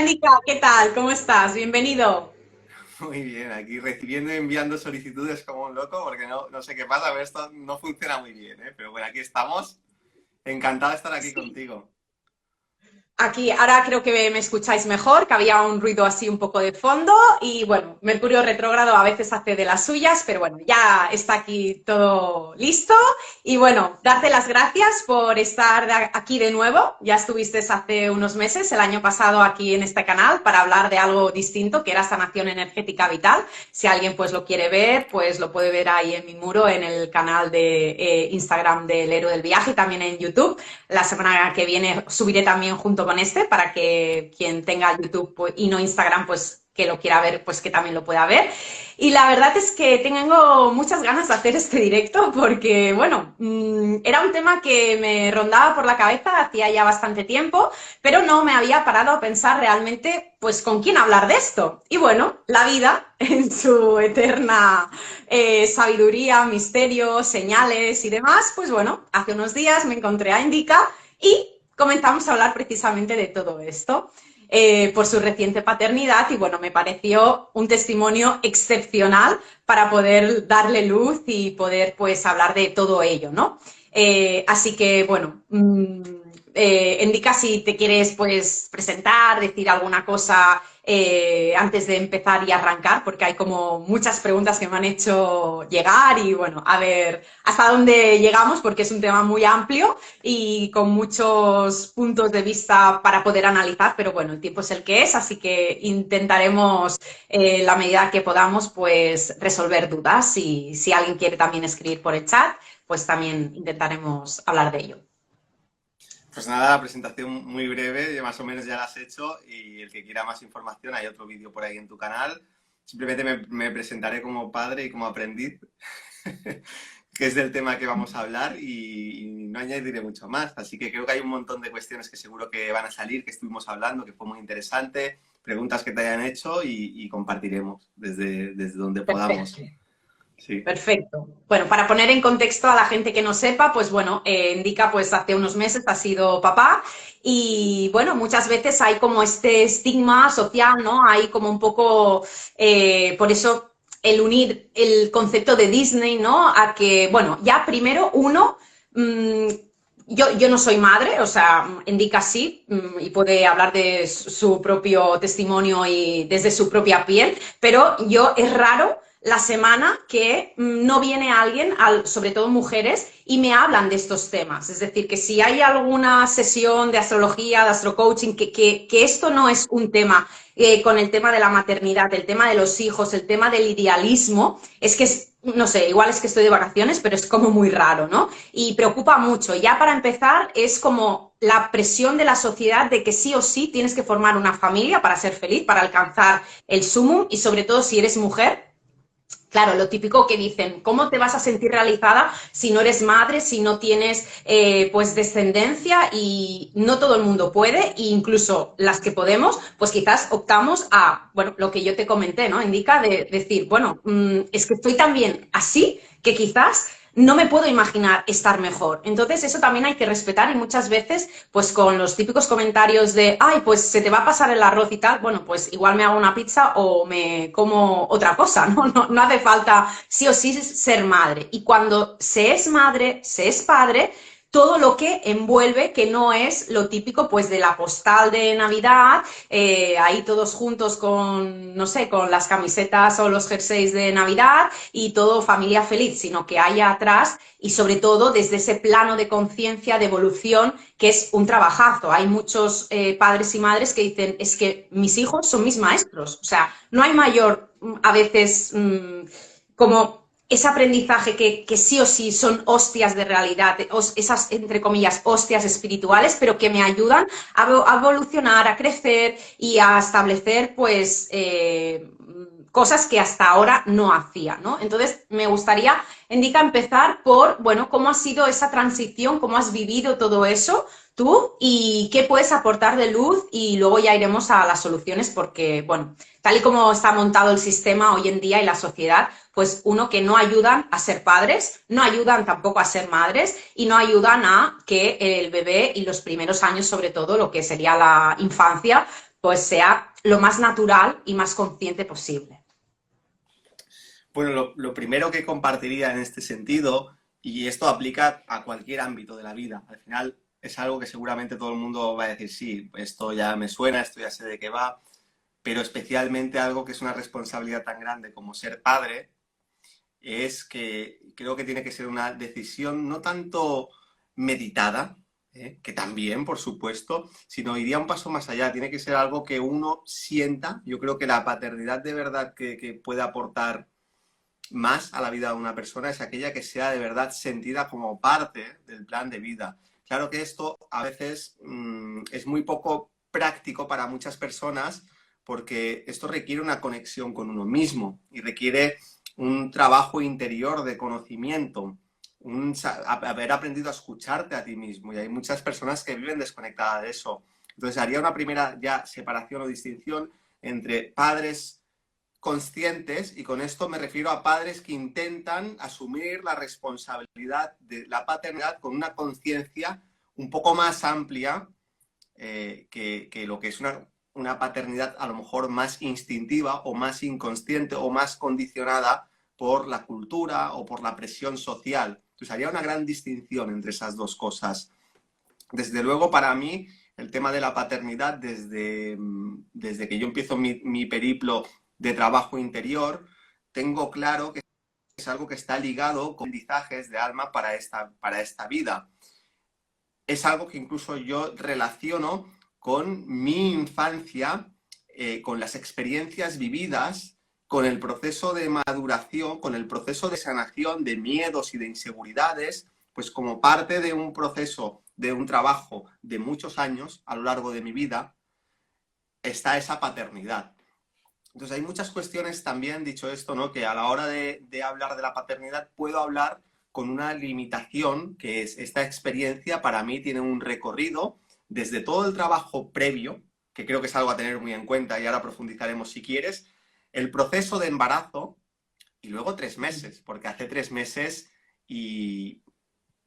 Andika, ¿qué tal? ¿Cómo estás? Bienvenido. Muy bien, aquí recibiendo y enviando solicitudes como un loco, porque no sé qué pasa, pero esto no funciona muy bien, ¿eh? Pero bueno, aquí estamos. Encantado de estar aquí Sí. contigo. Aquí, ahora creo que me escucháis mejor, que había un ruido así un poco de fondo y bueno, Mercurio retrógrado a veces hace de las suyas, pero bueno, ya está aquí todo listo y bueno, darte las gracias por estar aquí de nuevo. Ya estuviste hace unos meses, el año pasado aquí en este canal para hablar de algo distinto que era sanación energética vital. Si alguien pues lo quiere ver, pues lo puede ver ahí en mi muro en el canal de Instagram del Héroe del Viaje y también en YouTube. La semana que viene subiré también junto con este para que quien tenga YouTube pues, y no Instagram, pues que lo quiera ver, pues que también lo pueda ver. Y la verdad es que tengo muchas ganas de hacer este directo porque, bueno, era un tema que me rondaba por la cabeza hacía ya bastante tiempo, pero no me había parado a pensar realmente, pues, con quién hablar de esto. Y bueno, la vida, en su eterna sabiduría, misterio, señales y demás, pues bueno, hace unos días me encontré a Indica y comenzamos a hablar precisamente de todo esto. Por su reciente paternidad y bueno, me pareció un testimonio excepcional para poder darle luz y poder pues hablar de todo ello, ¿no? Así que bueno, Indica, si te quieres pues presentar, decir alguna cosa antes de empezar y arrancar, porque hay como muchas preguntas que me han hecho llegar y bueno, a ver hasta dónde llegamos, porque es un tema muy amplio y con muchos puntos de vista para poder analizar, pero bueno, el tiempo es el que es, así que intentaremos, la medida que podamos, pues resolver dudas y si alguien quiere también escribir por el chat, pues también intentaremos hablar de ello. Pues nada, la presentación muy breve, más o menos ya la has hecho y el que quiera más información, hay otro vídeo por ahí en tu canal. Simplemente me presentaré como padre y como aprendiz, que es del tema que vamos a hablar y no añadiré mucho más. Así que creo que hay un montón de cuestiones que seguro que van a salir, que estuvimos hablando, que fue muy interesante, preguntas que te hayan hecho y compartiremos desde donde podamos. Perfecto. Sí. Perfecto. Bueno, para poner en contexto a la gente que no sepa, pues bueno, Indica pues hace unos meses ha sido papá y bueno, muchas veces hay como este estigma social, ¿no? Hay como un poco, por eso el unir el concepto de Disney, ¿no? A que, bueno, ya primero uno, mmm, yo no soy madre, o sea, Indica sí, y puede hablar de su propio testimonio y desde su propia piel, pero yo es raro la semana que no viene alguien, sobre todo mujeres, y me hablan de estos temas. Es decir, que si hay alguna sesión de astrología, de astrocoaching, que esto no es un tema con el tema de la maternidad, el tema de los hijos, el tema del idealismo, es que es, no sé, igual es que estoy de vacaciones, pero es como muy raro, ¿no? Y preocupa mucho. Ya para empezar, es como la presión de la sociedad de que sí o sí tienes que formar una familia para ser feliz, para alcanzar el sumum y sobre todo si eres mujer, claro, lo típico que dicen, ¿cómo te vas a sentir realizada si no eres madre, si no tienes pues descendencia? Y no todo el mundo puede, e incluso las que podemos, pues quizás optamos a, bueno, lo que yo te comenté, ¿no? Indica de decir, bueno, es que estoy tan bien así que quizás no me puedo imaginar estar mejor. Entonces, eso también hay que respetar y muchas veces, pues con los típicos comentarios de, ay, pues se te va a pasar el arroz y tal, bueno, pues igual me hago una pizza o me como otra cosa, ¿no? No hace falta sí o sí ser madre. Y cuando se es madre, se es padre, todo lo que envuelve, que no es lo típico pues de la postal de Navidad, ahí todos juntos con, no sé, con las camisetas o los jerseys de Navidad y todo familia feliz, sino que haya atrás y sobre todo desde ese plano de conciencia, de evolución, que es un trabajazo. Hay muchos padres y madres que dicen, es que mis hijos son mis maestros, o sea, no hay mayor, a veces, como ese aprendizaje que sí o sí son hostias de realidad, esas, entre comillas, hostias espirituales, pero que me ayudan a evolucionar, a crecer y a establecer, pues, cosas que hasta ahora no hacía, ¿no? Entonces, me gustaría, Indica, empezar por, bueno, cómo ha sido esa transición, cómo has vivido todo eso tú y qué puedes aportar de luz y luego ya iremos a las soluciones porque, bueno, tal y como está montado el sistema hoy en día y la sociedad, pues uno que no ayudan a ser padres, no ayudan tampoco a ser madres y no ayudan a que el bebé y los primeros años, sobre todo, lo que sería la infancia, pues sea lo más natural y más consciente posible. Bueno, lo primero que compartiría en este sentido, y esto aplica a cualquier ámbito de la vida, al final es algo que seguramente todo el mundo va a decir, sí, esto ya me suena, esto ya sé de qué va, pero especialmente algo que es una responsabilidad tan grande como ser padre, es que creo que tiene que ser una decisión no tanto meditada, que también, por supuesto, sino iría un paso más allá. Tiene que ser algo que uno sienta. Yo creo que la paternidad de verdad que puede aportar más a la vida de una persona es aquella que sea de verdad sentida como parte del plan de vida. Claro que esto a veces es muy poco práctico para muchas personas porque esto requiere una conexión con uno mismo y requiere un trabajo interior de conocimiento, haber aprendido a escucharte a ti mismo, y hay muchas personas que viven desconectadas de eso. Entonces haría una primera ya separación o distinción entre padres conscientes, y con esto me refiero a padres que intentan asumir la responsabilidad de la paternidad con una conciencia un poco más amplia que lo que es una paternidad a lo mejor más instintiva o más inconsciente o más condicionada por la cultura o por la presión social. Entonces haría una gran distinción entre esas dos cosas. Desde luego, para mí, el tema de la paternidad, desde que yo empiezo mi periplo de trabajo interior, tengo claro que es algo que está ligado con aprendizajes de alma para esta vida. Es algo que incluso yo relaciono con mi infancia, con las experiencias vividas, con el proceso de maduración, con el proceso de sanación de miedos y de inseguridades, pues como parte de un proceso, de un trabajo de muchos años a lo largo de mi vida, está esa paternidad. Entonces hay muchas cuestiones también, dicho esto, ¿no? Que a la hora de hablar de la paternidad puedo hablar con una limitación, que es esta experiencia para mí tiene un recorrido desde todo el trabajo previo, que creo que es algo a tener muy en cuenta y ahora profundizaremos si quieres, el proceso de embarazo y luego 3 meses, porque hace 3 meses y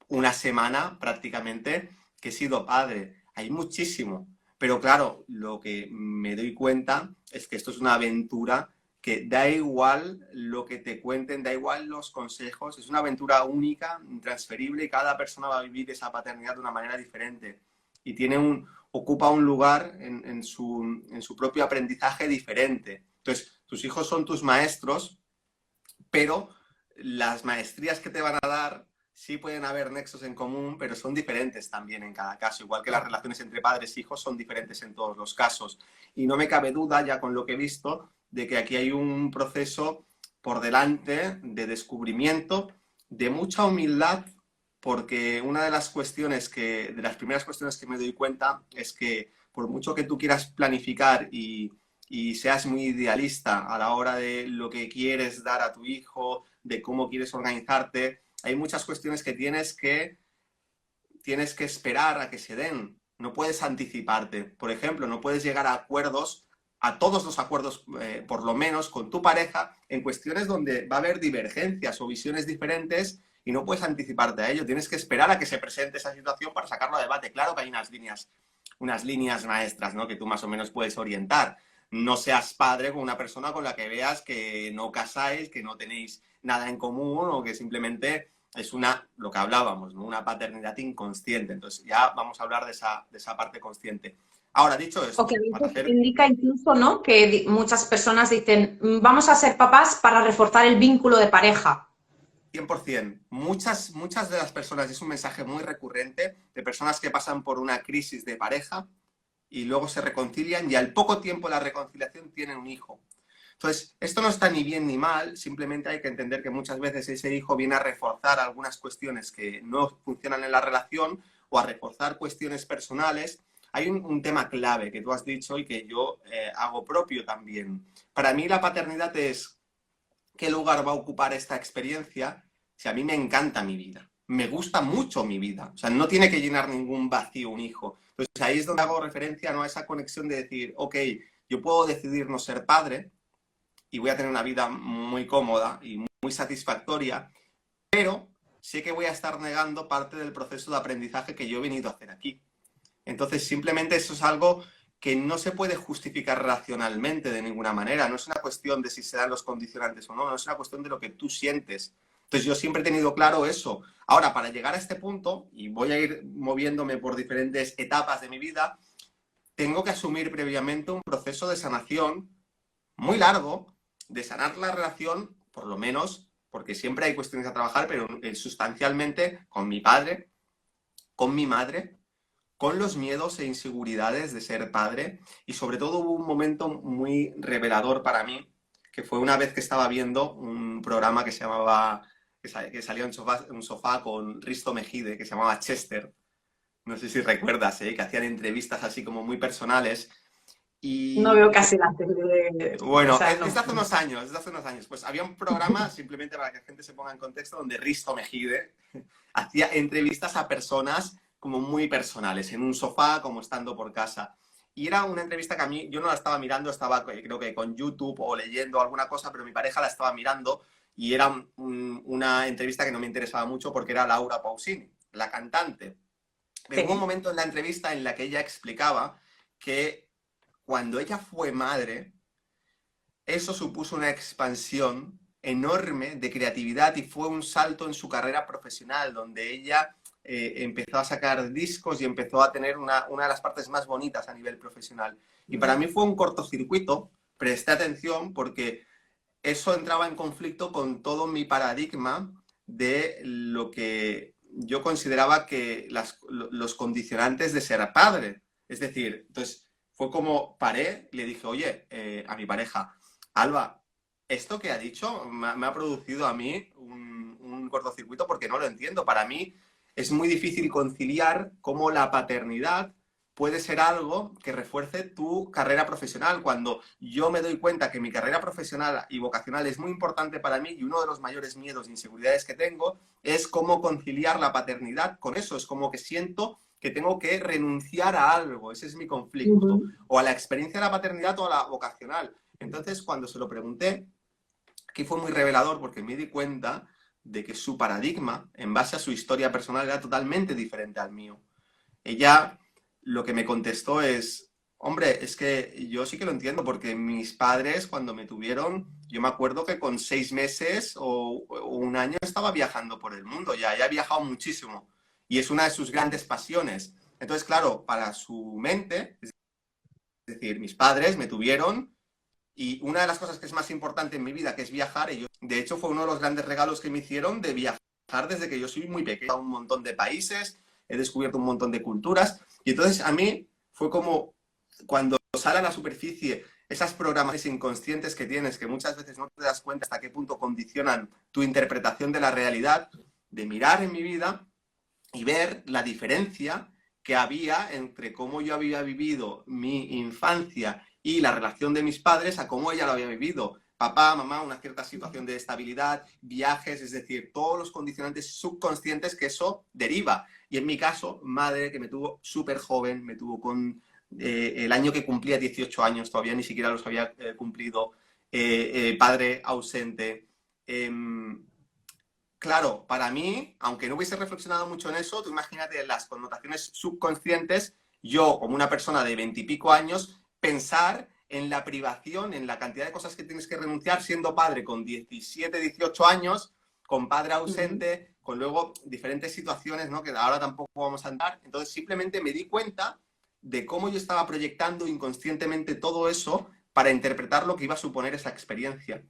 una semana prácticamente que he sido padre. Hay muchísimo. Pero claro, lo que me doy cuenta es que esto es una aventura que da igual lo que te cuenten, da igual los consejos, es una aventura única, intransferible, y cada persona va a vivir esa paternidad de una manera diferente. Y ocupa un lugar en su propio aprendizaje diferente. Entonces, tus hijos son tus maestros, pero las maestrías que te van a dar sí pueden haber nexos en común, pero son diferentes también en cada caso, igual que las relaciones entre padres e hijos son diferentes en todos los casos. Y no me cabe duda, ya con lo que he visto, de que aquí hay un proceso por delante de descubrimiento, de mucha humildad, porque una de las primeras cuestiones que me doy cuenta es que por mucho que tú quieras planificar y seas muy idealista a la hora de lo que quieres dar a tu hijo, de cómo quieres organizarte, hay muchas cuestiones que tienes que esperar a que se den. No puedes anticiparte. Por ejemplo, no puedes llegar a acuerdos, a todos los acuerdos, por lo menos con tu pareja, en cuestiones donde va a haber divergencias o visiones diferentes y no puedes anticiparte a ello. Tienes que esperar a que se presente esa situación para sacarlo a debate. Claro que hay unas líneas maestras, ¿no? Que tú más o menos puedes orientar. No seas padre con una persona con la que veas que no casáis, que no tenéis nada en común o que simplemente es lo que hablábamos, ¿no? Una paternidad inconsciente. Entonces ya vamos a hablar de esa parte consciente. Ahora, dicho O que esto, a para veces hacer indica incluso, ¿no? Que muchas personas dicen, vamos a ser papás para reforzar el vínculo de pareja. 100%, muchas de las personas, es un mensaje muy recurrente de personas que pasan por una crisis de pareja y luego se reconcilian y al poco tiempo de la reconciliación tienen un hijo. Entonces, esto no está ni bien ni mal, simplemente hay que entender que muchas veces ese hijo viene a reforzar algunas cuestiones que no funcionan en la relación o a reforzar cuestiones personales. Hay un tema clave que tú has dicho y que yo hago propio también. Para mí la paternidad es qué lugar va a ocupar esta experiencia si a mí me encanta mi vida. Me gusta mucho mi vida. O sea, no tiene que llenar ningún vacío un hijo. Entonces ahí es donde hago referencia, ¿no?, a esa conexión de decir, ok, yo puedo decidir no ser padre y voy a tener una vida muy cómoda y muy satisfactoria, pero sé que voy a estar negando parte del proceso de aprendizaje que yo he venido a hacer aquí. Entonces simplemente eso es algo que no se puede justificar racionalmente de ninguna manera. No es una cuestión de si se dan los condicionantes o no, no es una cuestión de lo que tú sientes. Entonces yo siempre he tenido claro eso. Ahora, para llegar a este punto, y voy a ir moviéndome por diferentes etapas de mi vida, tengo que asumir previamente un proceso de sanación muy largo, de sanar la relación, por lo menos, porque siempre hay cuestiones a trabajar, pero sustancialmente con mi padre, con mi madre, con los miedos e inseguridades de ser padre, y sobre todo hubo un momento muy revelador para mí, que fue una vez que estaba viendo un programa que se llamaba, que salía en un sofá con Risto Mejide, que se llamaba Chester, no sé si recuerdas, que hacían entrevistas así como muy personales, No y veo casi la tele, o bueno, sea, es no. de hace unos años, es de hace unos años. Pues había un programa, simplemente para que la gente se ponga en contexto, donde Risto Mejide hacía entrevistas a personas como muy personales, en un sofá, como estando por casa. Y era una entrevista que a mí, yo no la estaba mirando, estaba creo que con YouTube o leyendo alguna cosa, pero mi pareja la estaba mirando y era una entrevista que no me interesaba mucho porque era Laura Pausini, la cantante. Pero hubo un Sí. momento en la entrevista en la que ella explicaba que cuando ella fue madre, eso supuso una expansión enorme de creatividad y fue un salto en su carrera profesional, donde ella empezó a sacar discos y empezó a tener una de las partes más bonitas a nivel profesional. Y para mí fue un cortocircuito, presté atención porque eso entraba en conflicto con todo mi paradigma de lo que yo consideraba que los condicionantes de ser padre. Es decir, entonces fue como paré y le dije, oye, a mi pareja, Alba, esto que ha dicho me ha producido a mí un cortocircuito porque no lo entiendo. Para mí es muy difícil conciliar cómo la paternidad puede ser algo que refuerce tu carrera profesional. Cuando yo me doy cuenta que mi carrera profesional y vocacional es muy importante para mí y uno de los mayores miedos e inseguridades que tengo es cómo conciliar la paternidad con eso. Es como que siento que tengo que renunciar a algo. Ese es mi conflicto. Ujú. O a la experiencia de la paternidad o a la vocacional. Entonces, cuando se lo pregunté, aquí fue muy revelador porque me di cuenta de que su paradigma, en base a su historia personal, era totalmente diferente al mío. Ella lo que me contestó es, hombre, es que yo sí que lo entiendo porque mis padres cuando me tuvieron, yo me acuerdo que con 6 meses o un año estaba viajando por el mundo, ya ha viajado muchísimo y es una de sus grandes pasiones. Entonces, claro, para su mente, es decir, mis padres me tuvieron y una de las cosas que es más importante en mi vida, que es viajar, ellos, de hecho fue uno de los grandes regalos que me hicieron de viajar desde que yo soy muy pequeño, a un montón de países, he descubierto un montón de culturas, y entonces a mí fue como cuando sale a la superficie esas programaciones inconscientes que tienes, que muchas veces no te das cuenta hasta qué punto condicionan tu interpretación de la realidad, de mirar en mi vida y ver la diferencia que había entre cómo yo había vivido mi infancia y la relación de mis padres a cómo ella lo había vivido. Papá, mamá, una cierta situación de estabilidad, viajes, es decir, todos los condicionantes subconscientes que eso deriva. Y en mi caso, madre que me tuvo súper joven, me tuvo con el año que cumplía 18 años, todavía ni siquiera los había cumplido, padre ausente. Claro, para mí, aunque no hubiese reflexionado mucho en eso, tú imagínate las connotaciones subconscientes, yo como una persona de 20 y pico años, pensar en la privación, en la cantidad de cosas que tienes que renunciar siendo padre con 17, 18 años, con padre Ujú. ausente, con luego diferentes situaciones, ¿no? Que ahora tampoco vamos a andar. Entonces simplemente me di cuenta de cómo yo estaba proyectando inconscientemente todo eso para interpretar lo que iba a suponer esa experiencia.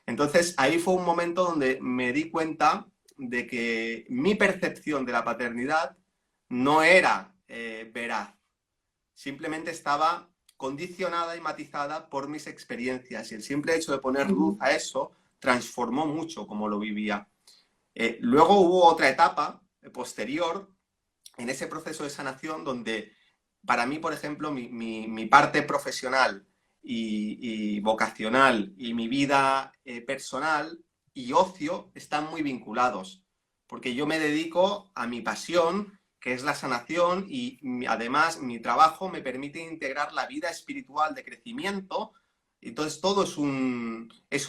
Entonces, ahí fue un momento donde me di cuenta de que mi percepción de la paternidad no era veraz, simplemente estaba condicionada y matizada por mis experiencias y el simple hecho de poner luz Ujú. a eso transformó mucho cómo lo vivía. Luego hubo otra etapa posterior en ese proceso de sanación donde para mí, por ejemplo, mi parte profesional y vocacional y mi vida personal y ocio están muy vinculados, porque yo me dedico a mi pasión, que es la sanación, y además mi trabajo me permite integrar la vida espiritual de crecimiento. Entonces todo es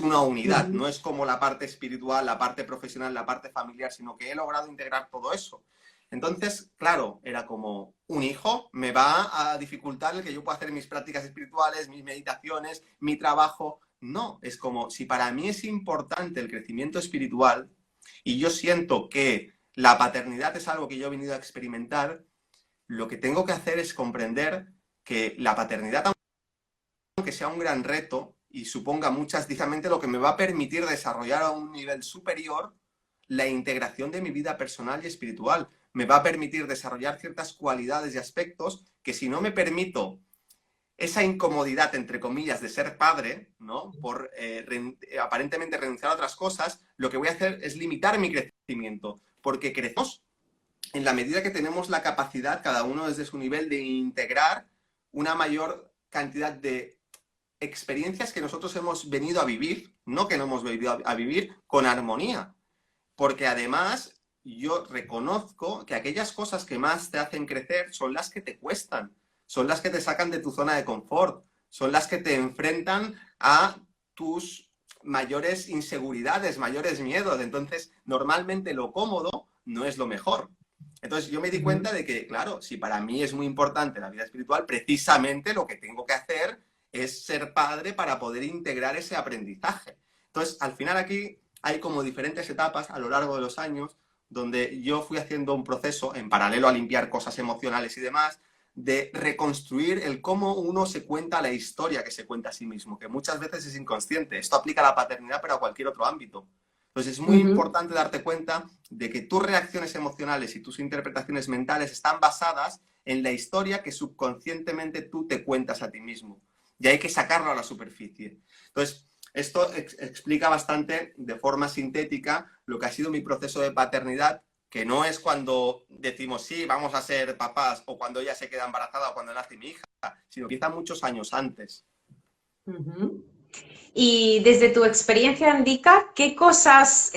una unidad, no Ujú. es como la parte espiritual, la parte profesional, la parte familiar, sino que he logrado integrar todo eso. Entonces, claro, era como un hijo me va a dificultar el que yo pueda hacer mis prácticas espirituales, mis meditaciones, mi trabajo. No, es como si para mí es importante el crecimiento espiritual y yo siento que la paternidad es algo que yo he venido a experimentar, lo que tengo que hacer es comprender que la paternidad, aunque sea un gran reto y suponga muchas, precisamente lo que me va a permitir desarrollar a un nivel superior la integración de mi vida personal y espiritual. Me va a permitir desarrollar ciertas cualidades y aspectos que si no me permito esa incomodidad, entre comillas, de ser padre, ¿no? Por aparentemente renunciar a otras cosas, lo que voy a hacer es limitar mi crecimiento, porque crecemos en la medida que tenemos la capacidad, cada uno desde su nivel, de integrar una mayor cantidad de experiencias que nosotros hemos venido a vivir, no que no hemos venido a vivir, con armonía. Porque además yo reconozco que aquellas cosas que más te hacen crecer son las que te cuestan, son las que te sacan de tu zona de confort, son las que te enfrentan a tus mayores inseguridades, mayores miedos. Entonces, normalmente lo cómodo no es lo mejor. Entonces, yo me di cuenta de que, claro, si para mí es muy importante la vida espiritual, precisamente lo que tengo que hacer es ser padre para poder integrar ese aprendizaje. Entonces, al final aquí hay como diferentes etapas a lo largo de los años donde yo fui haciendo un proceso, en paralelo a limpiar cosas emocionales y demás, de reconstruir el cómo uno se cuenta la historia que se cuenta a sí mismo, que muchas veces es inconsciente. Esto aplica a la paternidad, pero a cualquier otro ámbito. Entonces es muy importante darte cuenta de que tus reacciones emocionales y tus interpretaciones mentales están basadas en la historia que subconscientemente tú te cuentas a ti mismo. Y hay que sacarlo a la superficie. Entonces, esto explica bastante, de forma sintética, lo que ha sido mi proceso de paternidad, que no es cuando decimos, sí, vamos a ser papás, o cuando ella se queda embarazada, o cuando nace mi hija, sino que empieza muchos años antes. Y desde tu experiencia, Indica, ¿qué cosas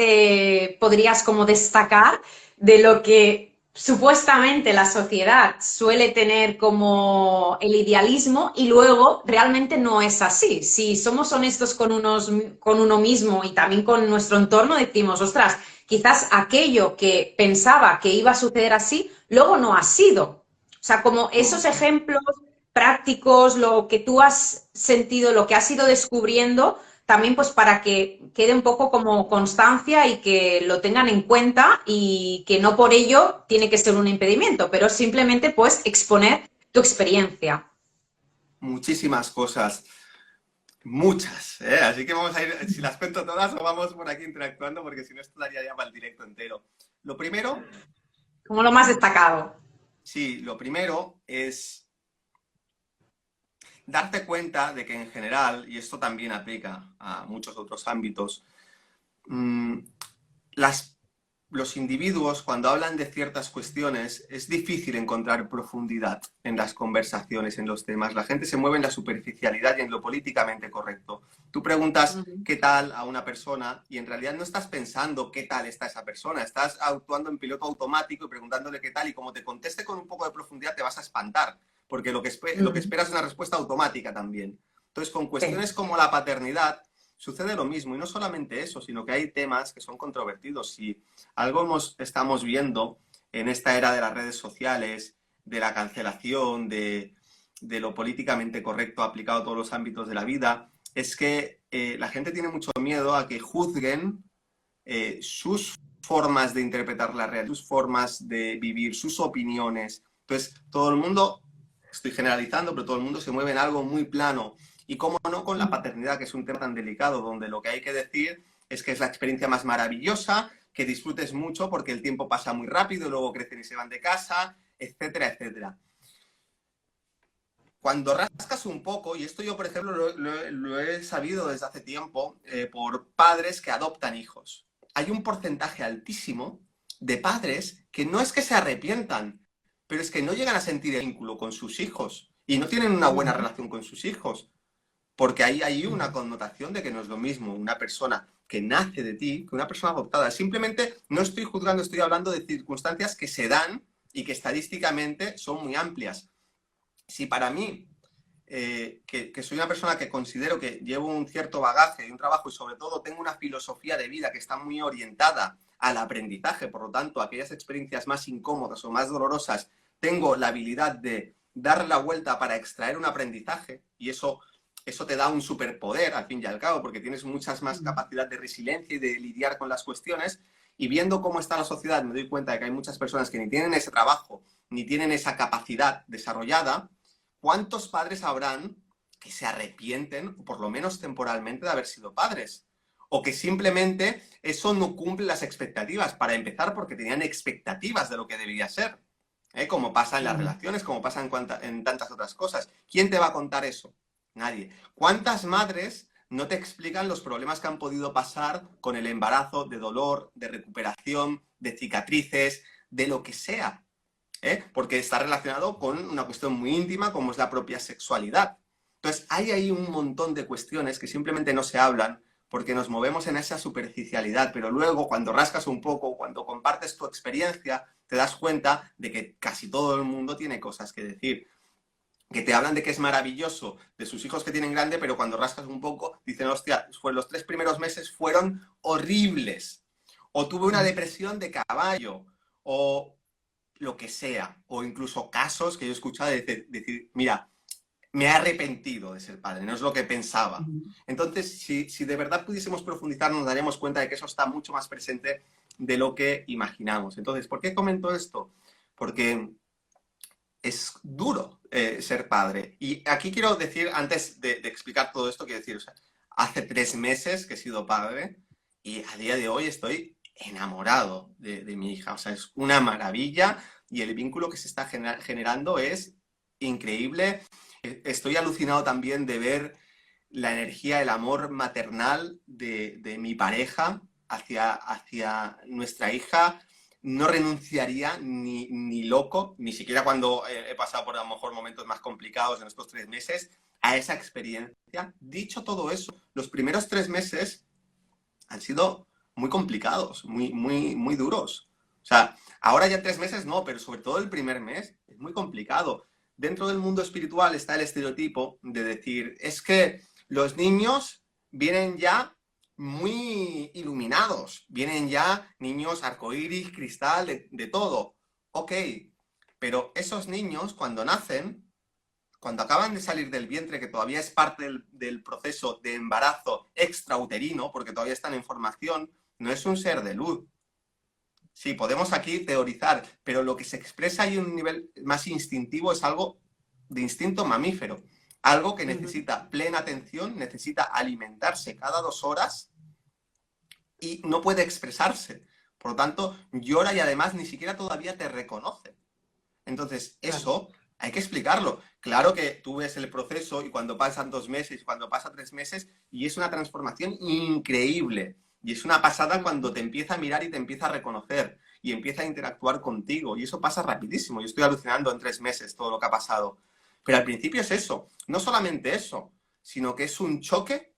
podrías como destacar de lo que supuestamente la sociedad suele tener como el idealismo y luego realmente no es así? Si somos honestos con uno mismo y también con nuestro entorno, decimos, ostras, quizás aquello que pensaba que iba a suceder así, luego no ha sido. O sea, como esos ejemplos prácticos, lo que tú has sentido, lo que has ido descubriendo, también pues para que quede un poco como constancia y que lo tengan en cuenta y que no por ello tiene que ser un impedimento, pero simplemente pues exponer tu experiencia. Muchísimas cosas, muchas, ¿eh? Así que vamos a ir, si las cuento todas o vamos por aquí interactuando, porque si no esto daría ya para el directo entero. Lo primero, Como lo más destacado. sí, lo primero es darte cuenta de que en general, y esto también aplica a muchos otros ámbitos, mmm, los individuos, cuando hablan de ciertas cuestiones, es difícil encontrar profundidad en las conversaciones, en los temas. La gente se mueve en la superficialidad y en lo políticamente correcto. Tú preguntas qué tal a una persona y en realidad no estás pensando qué tal está esa persona. Estás actuando en piloto automático y preguntándole qué tal, y como te conteste con un poco de profundidad te vas a espantar, porque lo que esperas es una respuesta automática también. Entonces, con cuestiones como la paternidad, sucede lo mismo, y no solamente eso, sino que hay temas que son controvertidos. Y algo estamos viendo en esta era de las redes sociales, de la cancelación, de lo políticamente correcto aplicado a todos los ámbitos de la vida, es que la gente tiene mucho miedo a que juzguen sus formas de interpretar la realidad, sus formas de vivir, sus opiniones. Entonces, todo el mundo, estoy generalizando, pero todo el mundo se mueve en algo muy plano. Y cómo no con la paternidad, que es un tema tan delicado, donde lo que hay que decir es que es la experiencia más maravillosa, que disfrutes mucho porque el tiempo pasa muy rápido, luego crecen y se van de casa, etcétera, etcétera. Cuando rascas un poco, y esto yo, por ejemplo, lo he sabido desde hace tiempo, por padres que adoptan hijos. Hay un porcentaje altísimo de padres que no es que se arrepientan, pero es que no llegan a sentir el vínculo con sus hijos y no tienen una buena relación con sus hijos. Porque ahí hay una connotación de que no es lo mismo una persona que nace de ti que una persona adoptada. Simplemente no estoy juzgando, estoy hablando de circunstancias que se dan y que estadísticamente son muy amplias. Si para mí, que soy una persona que considero que llevo un cierto bagaje y un trabajo y sobre todo tengo una filosofía de vida que está muy orientada al aprendizaje. Por lo tanto, aquellas experiencias más incómodas o más dolorosas, tengo la habilidad de dar la vuelta para extraer un aprendizaje, y eso te da un superpoder, al fin y al cabo, porque tienes muchas más capacidad de resiliencia y de lidiar con las cuestiones. Y viendo cómo está la sociedad, me doy cuenta de que hay muchas personas que ni tienen ese trabajo, ni tienen esa capacidad desarrollada. ¿Cuántos padres habrán que se arrepienten, por lo menos temporalmente, de haber sido padres? O que simplemente eso no cumple las expectativas, para empezar, porque tenían expectativas de lo que debía ser. Como pasa en las relaciones, como pasa en tantas otras cosas. ¿Quién te va a contar eso? Nadie. ¿Cuántas madres no te explican los problemas que han podido pasar con el embarazo, de dolor, de recuperación, de cicatrices, de lo que sea? Porque está relacionado con una cuestión muy íntima como es la propia sexualidad. Entonces, hay ahí un montón de cuestiones que simplemente no se hablan porque nos movemos en esa superficialidad, pero luego cuando rascas un poco, cuando compartes tu experiencia, te das cuenta de que casi todo el mundo tiene cosas que decir, que te hablan de que es maravilloso, de sus hijos que tienen grande, pero cuando rascas un poco dicen, hostia, pues los 3 primeros meses fueron horribles, o tuve una depresión de caballo, o lo que sea, o incluso casos que yo he escuchado de decir, mira, me he arrepentido de ser padre, no es lo que pensaba. Entonces, si de verdad pudiésemos profundizar, nos daríamos cuenta de que eso está mucho más presente de lo que imaginamos. Entonces, ¿por qué comento esto? Porque es duro ser padre. Y aquí quiero decir, antes de explicar todo esto, quiero decir, o sea, hace 3 meses que he sido padre y a día de hoy estoy enamorado de mi hija. O sea, es una maravilla y el vínculo que se está generando es increíble. Estoy alucinado también de ver la energía, el amor maternal de mi pareja hacia nuestra hija. No renunciaría ni loco, ni siquiera cuando he pasado por a lo mejor momentos más complicados en estos 3 meses, a esa experiencia. Dicho todo eso, los primeros 3 meses han sido muy complicados, muy duros. O sea, ahora ya 3 meses no, pero sobre todo el primer mes es muy complicado. Dentro del mundo espiritual está el estereotipo de decir, es que los niños vienen ya muy iluminados, vienen ya niños arcoíris, cristal, de todo. Ok, pero esos niños cuando nacen, cuando acaban de salir del vientre, que todavía es parte del proceso de embarazo extrauterino, porque todavía están en formación, no es un ser de luz. Sí, podemos aquí teorizar, pero lo que se expresa ahí en un nivel más instintivo es algo de instinto mamífero. Algo que necesita plena atención, necesita alimentarse cada 2 horas y no puede expresarse. Por lo tanto, llora y además ni siquiera todavía te reconoce. Entonces, eso hay que explicarlo. Claro que tú ves el proceso y cuando pasan 2 meses, cuando pasa 3 meses, y es una transformación increíble. Y es una pasada cuando te empieza a mirar y te empieza a reconocer y empieza a interactuar contigo. Y eso pasa rapidísimo. Yo estoy alucinando en 3 meses todo lo que ha pasado. Pero al principio es eso. No solamente eso, sino que es un choque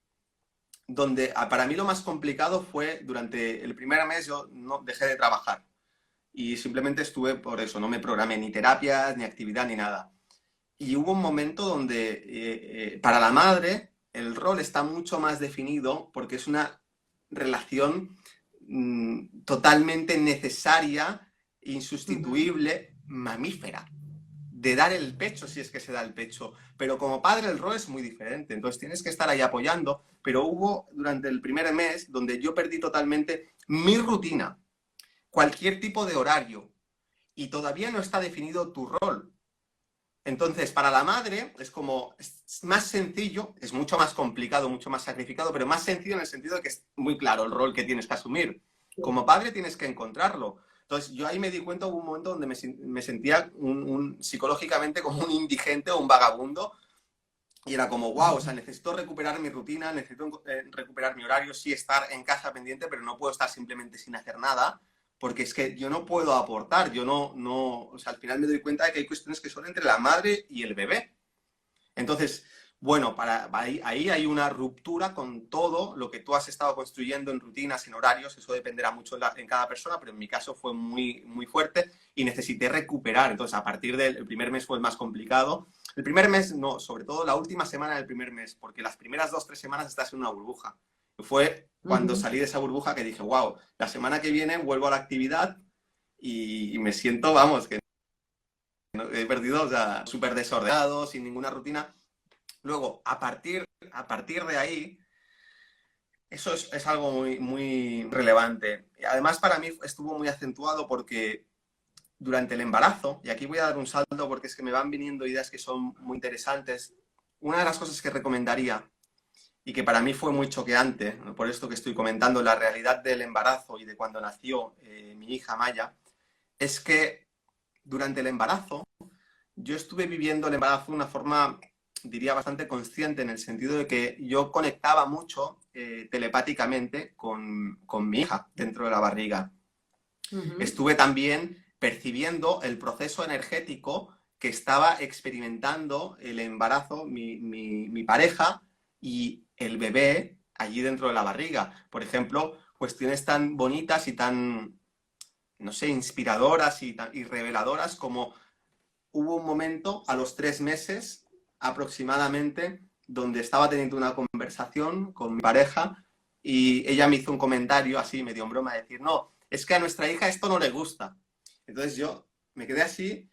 donde para mí lo más complicado fue durante el primer mes yo no dejé de trabajar. Y simplemente estuve por eso, no me programé ni terapias, ni actividad, ni nada. Y hubo un momento donde para la madre el rol está mucho más definido porque es una relación totalmente necesaria, insustituible, mamífera, de dar el pecho si es que se da el pecho. Pero como padre el rol es muy diferente, entonces tienes que estar ahí apoyando. Pero hubo durante el primer mes donde yo perdí totalmente mi rutina, cualquier tipo de horario, y todavía no está definido tu rol. Entonces, para la madre es como, es más sencillo, es mucho más complicado, mucho más sacrificado, pero más sencillo en el sentido de que es muy claro el rol que tienes que asumir. Como padre tienes que encontrarlo. Entonces, yo ahí me di cuenta, hubo un momento donde me sentía psicológicamente como un indigente o un vagabundo, y era como, wow, o sea, necesito recuperar mi rutina, necesito recuperar mi horario, sí estar en casa pendiente, pero no puedo estar simplemente sin hacer nada, porque es que yo no puedo aportar, yo no, o sea, al final me doy cuenta de que hay cuestiones que son entre la madre y el bebé. Entonces, bueno, ahí hay una ruptura con todo lo que tú has estado construyendo en rutinas, en horarios, eso dependerá mucho en cada persona, pero en mi caso fue muy fuerte y necesité recuperar. Entonces, a partir del primer mes fue el más complicado. El primer mes no, sobre todo la última semana del primer mes, porque las primeras 2 o 3 semanas estás en una burbuja Fue cuando Ujú. salí de esa burbuja que dije, wow, la semana que viene vuelvo a la actividad y me siento, vamos, que he perdido, o sea, súper desordenado, sin ninguna rutina. Luego, a partir de ahí, eso es algo muy, muy relevante. Y además, para mí estuvo muy acentuado porque durante el embarazo, y aquí voy a dar un salto porque es que me van viniendo ideas que son muy interesantes, una de las cosas que recomendaría y que para mí fue muy choqueante, ¿no? Por esto que estoy comentando, la realidad del embarazo y de cuando nació mi hija Maya, es que durante el embarazo yo estuve viviendo el embarazo de una forma, diría, bastante consciente, en el sentido de que yo conectaba mucho telepáticamente con mi hija dentro de la barriga. Ujú. Estuve también percibiendo el proceso energético que estaba experimentando el embarazo, mi pareja y el bebé allí dentro de la barriga. Por ejemplo, cuestiones tan bonitas y tan, no sé, inspiradoras y reveladoras como hubo un momento a los 3 meses aproximadamente donde estaba teniendo una conversación con mi pareja y ella me hizo un comentario así, medio en broma, de decir, no, es que a nuestra hija esto no le gusta. Entonces yo me quedé así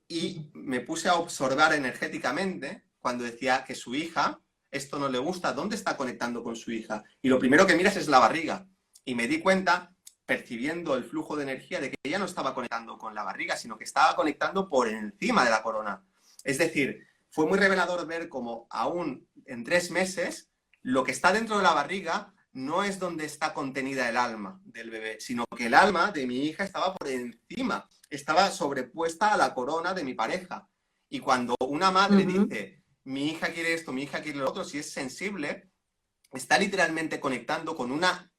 y me puse a observar energéticamente cuando decía que su hija, esto no le gusta, ¿dónde está conectando con su hija? Y lo primero que miras es la barriga. Y me di cuenta, percibiendo el flujo de energía, de que ella no estaba conectando con la barriga, sino que estaba conectando por encima de la corona. Es decir, fue muy revelador ver cómo aún en 3 meses, lo que está dentro de la barriga no es donde está contenida el alma del bebé, sino que el alma de mi hija estaba por encima, estaba sobrepuesta a la corona de mi pareja. Y cuando una madre Ujú. dice, mi hija quiere esto, mi hija quiere lo otro, si es sensible, está literalmente conectando con una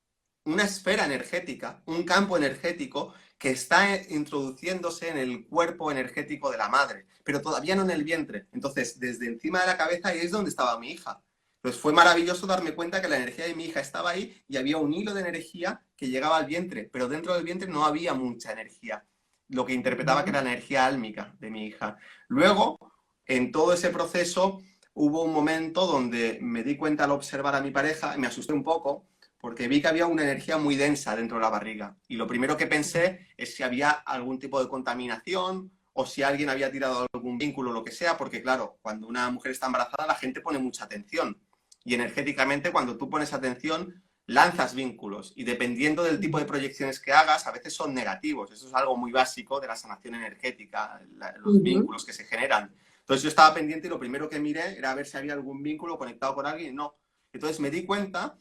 esfera energética, un campo energético que está introduciéndose en el cuerpo energético de la madre, pero todavía no en el vientre. Entonces, desde encima de la cabeza ahí es donde estaba mi hija. Entonces fue maravilloso darme cuenta que la energía de mi hija estaba ahí y había un hilo de energía que llegaba al vientre, pero dentro del vientre no había mucha energía, lo que interpretaba que Ujú. era la energía álmica de mi hija. Luego, en todo ese proceso, hubo un momento donde me di cuenta al observar a mi pareja, me asusté un poco, porque vi que había una energía muy densa dentro de la barriga. Y lo primero que pensé es si había algún tipo de contaminación o si alguien había tirado algún vínculo o lo que sea, porque claro, cuando una mujer está embarazada la gente pone mucha atención. Y energéticamente cuando tú pones atención lanzas vínculos y dependiendo del tipo de proyecciones que hagas, a veces son negativos. Eso es algo muy básico de la sanación energética, los Ujú. vínculos que se generan. Entonces yo estaba pendiente y lo primero que miré era ver si había algún vínculo conectado con alguien y no. Entonces me di cuenta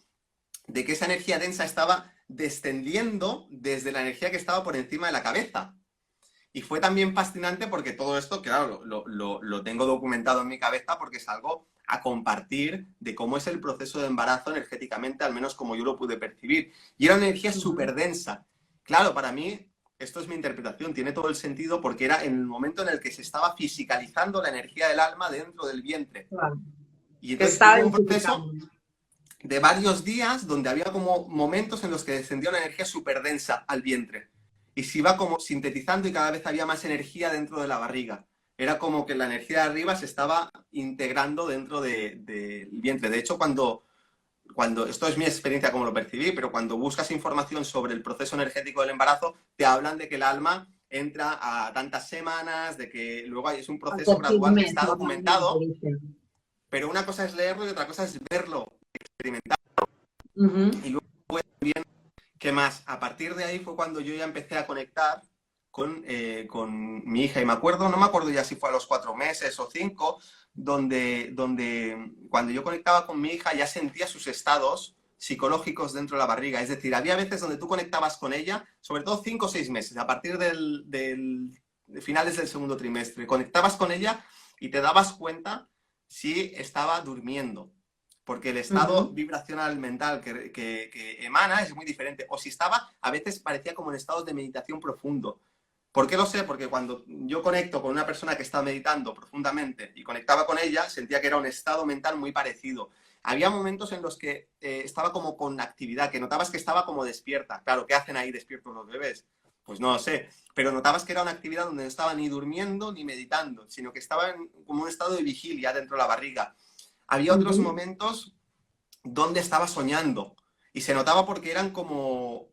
de que esa energía densa estaba descendiendo desde la energía que estaba por encima de la cabeza. Y fue también fascinante porque todo esto, claro, lo tengo documentado en mi cabeza porque es algo a compartir de cómo es el proceso de embarazo energéticamente, al menos como yo lo pude percibir. Y era una energía Ujú. súper densa. Claro, para mí, esto es mi interpretación, tiene todo el sentido porque era en el momento en el que se estaba fisicalizando la energía del alma dentro del vientre. Claro. Y Que entonces está hubo un proceso identificando. de varios días donde había como momentos en los que descendió una energía súper densa al vientre y se iba como sintetizando y cada vez había más energía dentro de la barriga. Era como que la energía de arriba se estaba integrando dentro del vientre. De hecho, cuando, esto es mi experiencia como lo percibí, pero cuando buscas información sobre el proceso energético del embarazo, te hablan de que el alma entra a tantas semanas, de que luego es un Al proceso tercer gradual que mes está normalmente, documentado, dicen. pero una cosa es leerlo y otra cosa es verlo, experimentar. Ujú. Y luego ¿qué más? A partir de ahí fue cuando yo ya empecé a conectar con mi hija. Y me acuerdo, no me acuerdo ya si fue a los 4 meses o 5, donde cuando yo conectaba con mi hija ya sentía sus estados psicológicos dentro de la barriga. Es decir, había veces donde tú conectabas con ella, sobre todo 5 o 6 meses, a partir de finales del segundo trimestre, conectabas con ella y te dabas cuenta si estaba durmiendo, porque el estado Ujú. vibracional mental que emana es muy diferente. O si estaba, a veces parecía como en estados de meditación profundo. ¿Por qué lo sé? Porque cuando yo conecto con una persona que está meditando profundamente y conectaba con ella, sentía que era un estado mental muy parecido. Había momentos en los que estaba como con actividad, que notabas que estaba como despierta. Claro, ¿qué hacen ahí despiertos los bebés? Pues no lo sé, pero notabas que era una actividad donde no estaba ni durmiendo ni meditando, sino que estaba en como un estado de vigilia dentro de la barriga. Había otros Ujú. momentos dónde estaba soñando. Y se notaba porque eran como,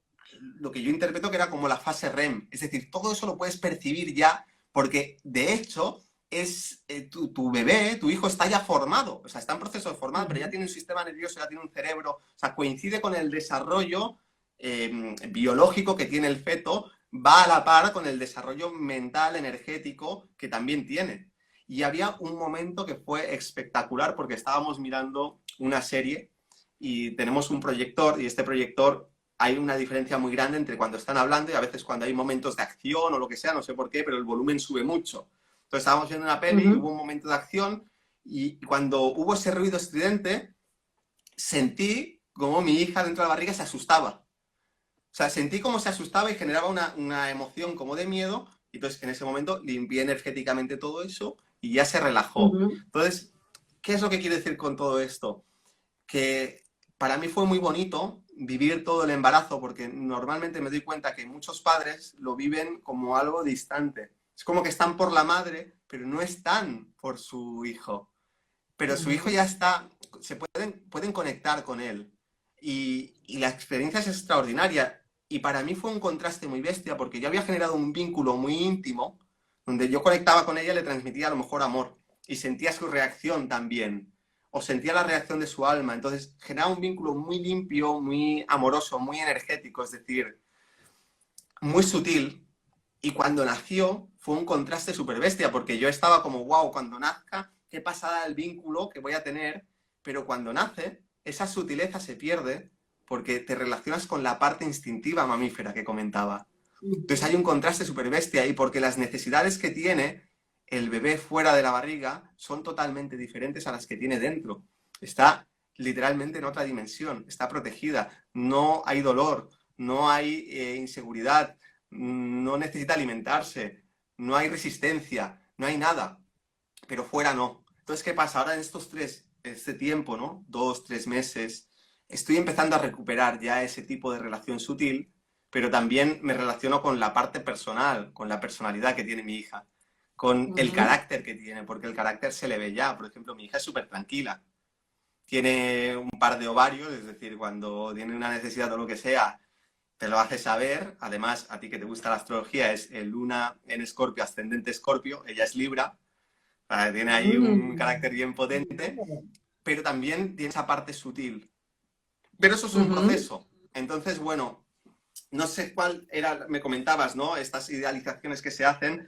lo que yo interpreto que era como la fase REM. Es decir, todo eso lo puedes percibir ya, porque de hecho es tu bebé, tu hijo está ya formado, o sea, está en proceso de formar, pero ya tiene un sistema nervioso, ya tiene un cerebro, o sea, coincide con el desarrollo biológico que tiene el feto, va a la par con el desarrollo mental, energético que también tiene. Y había un momento que fue espectacular porque estábamos mirando una serie y tenemos un proyector y este proyector hay una diferencia muy grande entre cuando están hablando y a veces cuando hay momentos de acción o lo que sea, no sé por qué, pero el volumen sube mucho. Entonces estábamos viendo una peli y hubo un momento de acción y cuando hubo ese ruido estridente, sentí como mi hija dentro de la barriga se asustaba. O sea, sentí como se asustaba y generaba una emoción como de miedo. Y entonces en ese momento limpié energéticamente todo eso y ya se relajó. Entonces, ¿qué es lo que quiero decir con todo esto? Que para mí fue muy bonito vivir todo el embarazo, porque normalmente me doy cuenta que muchos padres lo viven como algo distante. Es como que están por la madre, pero no están por su hijo. Pero su hijo ya está, pueden conectar con él. Y la experiencia es extraordinaria. Y para mí fue un contraste muy bestia, porque yo había generado un vínculo muy íntimo, donde yo conectaba con ella y le transmitía a lo mejor amor. Y sentía su reacción también. O sentía la reacción de su alma. Entonces generaba un vínculo muy limpio, muy amoroso, muy energético, es decir, muy sutil. Y cuando nació fue un contraste súper bestia, porque yo estaba como, wow, cuando nazca, qué pasada el vínculo que voy a tener, pero cuando nace, esa sutileza se pierde porque te relacionas con la parte instintiva mamífera que comentaba. Entonces hay un contraste súper bestia ahí, porque las necesidades que tiene el bebé fuera de la barriga son totalmente diferentes a las que tiene dentro. Está literalmente en otra dimensión, está protegida, no hay dolor, no hay inseguridad, no necesita alimentarse, no hay resistencia, no hay nada, pero fuera no. Entonces, ¿qué pasa? Ahora en este tiempo, ¿no? 2, 3 meses, estoy empezando a recuperar ya ese tipo de relación sutil, pero también me relaciono con la parte personal, con la personalidad que tiene mi hija, con el carácter que tiene, porque el carácter se le ve ya. Por ejemplo, mi hija es súper tranquila, tiene un par de ovarios, es decir, cuando tiene una necesidad o lo que sea, te lo hace saber. Además, a ti que te gusta la astrología, es el Luna en Escorpio, ascendente Escorpio, ella es Libra, tiene ahí un carácter bien potente, pero también tiene esa parte sutil. Pero eso es un proceso. Entonces, bueno, no sé cuál era, me comentabas, ¿no? Estas idealizaciones que se hacen.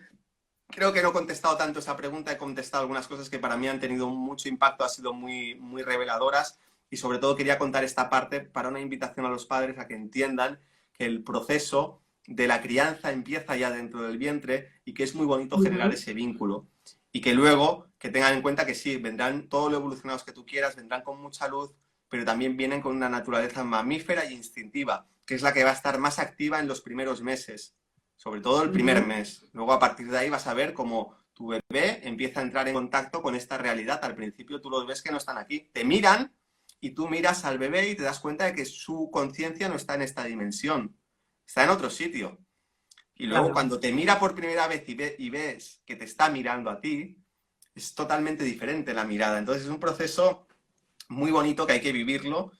Creo que no he contestado tanto esa pregunta, he contestado algunas cosas que para mí han tenido mucho impacto, han sido muy, muy reveladoras y sobre todo quería contar esta parte para una invitación a los padres a que entiendan que el proceso de la crianza empieza ya dentro del vientre y que es muy bonito generar ese vínculo y que luego que tengan en cuenta que sí, vendrán todo lo evolucionados que tú quieras, vendrán con mucha luz, pero también vienen con una naturaleza mamífera e instintiva, que es la que va a estar más activa en los primeros meses, sobre todo el primer mes. Luego a partir de ahí vas a ver cómo tu bebé empieza a entrar en contacto con esta realidad. Al principio tú los ves que no están aquí. Te miran y tú miras al bebé y te das cuenta de que su conciencia no está en esta dimensión, está en otro sitio. Y luego cuando te mira por primera vez y ves que te está mirando a ti, es totalmente diferente la mirada. Entonces es un proceso muy bonito que hay que vivirlo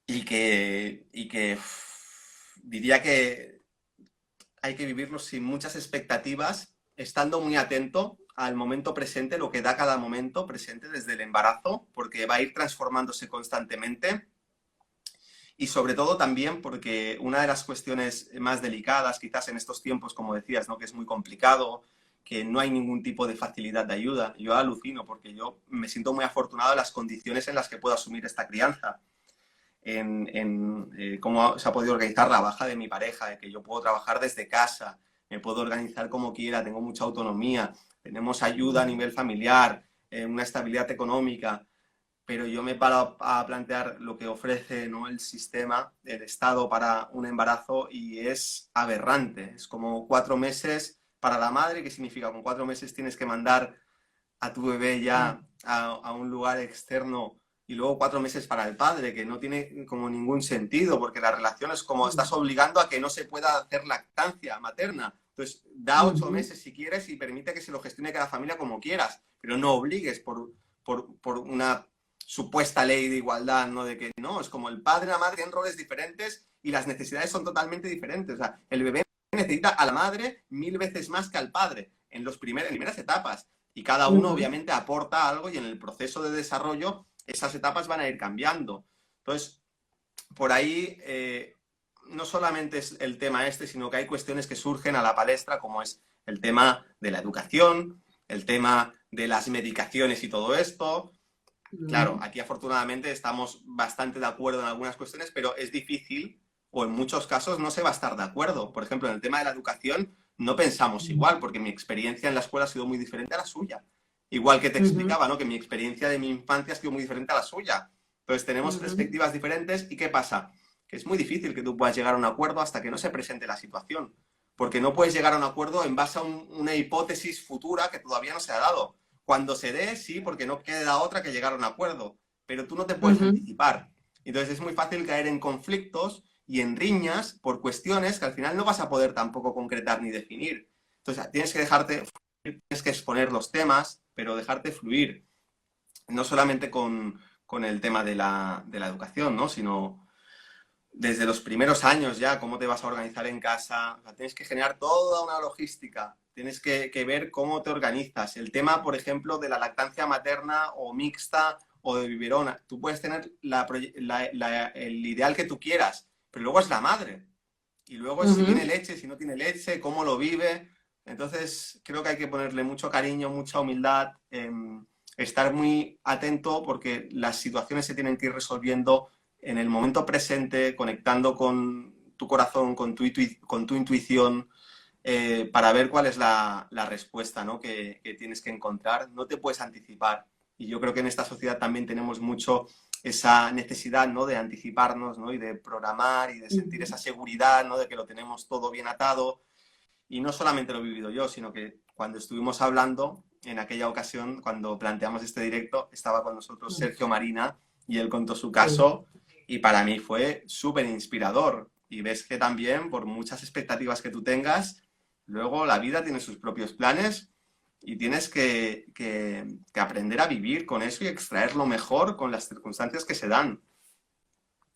y que diría que hay que vivirlo sin muchas expectativas, estando muy atento al momento presente, lo que da cada momento presente desde el embarazo, porque va a ir transformándose constantemente. Y sobre todo también porque una de las cuestiones más delicadas, quizás en estos tiempos, como decías, ¿no? Que es muy complicado, que no hay ningún tipo de facilidad de ayuda. Yo alucino porque yo me siento muy afortunado en las condiciones en las que puedo asumir esta crianza, en cómo se ha podido organizar la baja de mi pareja, de que yo puedo trabajar desde casa, me puedo organizar como quiera, tengo mucha autonomía, tenemos ayuda a nivel familiar, una estabilidad económica, pero yo me paro a plantear lo que ofrece, ¿no? El sistema, el Estado para un embarazo y es aberrante. Es como 4 meses para la madre, que significa con 4 meses tienes que mandar a tu bebé ya a un lugar externo y luego 4 meses para el padre, que no tiene como ningún sentido, porque la relación es como estás obligando a que no se pueda hacer lactancia materna. Entonces, da 8 meses si quieres y permite que se lo gestione cada familia como quieras, pero no obligues por una supuesta ley de igualdad, ¿no? De que no, es como el padre y la madre tienen roles diferentes y las necesidades son totalmente diferentes. O sea, el bebé necesita a la madre 1000 veces más que al padre en las primeras etapas. Y cada uno obviamente aporta algo y en el proceso de desarrollo esas etapas van a ir cambiando. Entonces, por ahí no solamente es el tema este, sino que hay cuestiones que surgen a la palestra, como es el tema de la educación, el tema de las medicaciones y todo esto. Claro, aquí afortunadamente estamos bastante de acuerdo en algunas cuestiones, pero es difícil o en muchos casos no se va a estar de acuerdo. Por ejemplo, en el tema de la educación no pensamos igual, porque mi experiencia en la escuela ha sido muy diferente a la suya. Igual que te explicaba, ¿no? Que mi experiencia de mi infancia ha sido muy diferente a la suya. Entonces tenemos perspectivas diferentes y ¿qué pasa? Que es muy difícil que tú puedas llegar a un acuerdo hasta que no se presente la situación. Porque no puedes llegar a un acuerdo en base a una hipótesis futura que todavía no se ha dado. Cuando se dé, sí, porque no queda otra que llegar a un acuerdo. Pero tú no te puedes anticipar. Entonces es muy fácil caer en conflictos y en riñas por cuestiones que al final no vas a poder tampoco concretar ni definir. Entonces tienes que dejarte fluir, tienes que exponer los temas, pero dejarte fluir. No solamente con el tema de la educación, ¿no? Sino desde los primeros años ya, cómo te vas a organizar en casa. O sea, tienes que generar toda una logística. Tienes que ver cómo te organizas. El tema, por ejemplo, de la lactancia materna o mixta o de biberona. Tú puedes tener el ideal que tú quieras, pero luego es la madre. Y luego si tiene leche, si no tiene leche, cómo lo vive. Entonces, creo que hay que ponerle mucho cariño, mucha humildad, estar muy atento porque las situaciones se tienen que ir resolviendo en el momento presente, conectando con tu corazón, con tu intuición, para ver cuál es la respuesta, ¿no? que tienes que encontrar. No te puedes anticipar. Y yo creo que en esta sociedad también tenemos mucho esa necesidad, ¿no? de anticiparnos, ¿no? y de programar y de sentir esa seguridad, ¿no? de que lo tenemos todo bien atado. Y no solamente lo he vivido yo, sino que cuando estuvimos hablando, en aquella ocasión, cuando planteamos este directo, estaba con nosotros Sergio Marina y él contó su caso y para mí fue súper inspirador. Y ves que también, por muchas expectativas que tú tengas, luego la vida tiene sus propios planes y tienes que aprender a vivir con eso y extraer lo mejor con las circunstancias que se dan.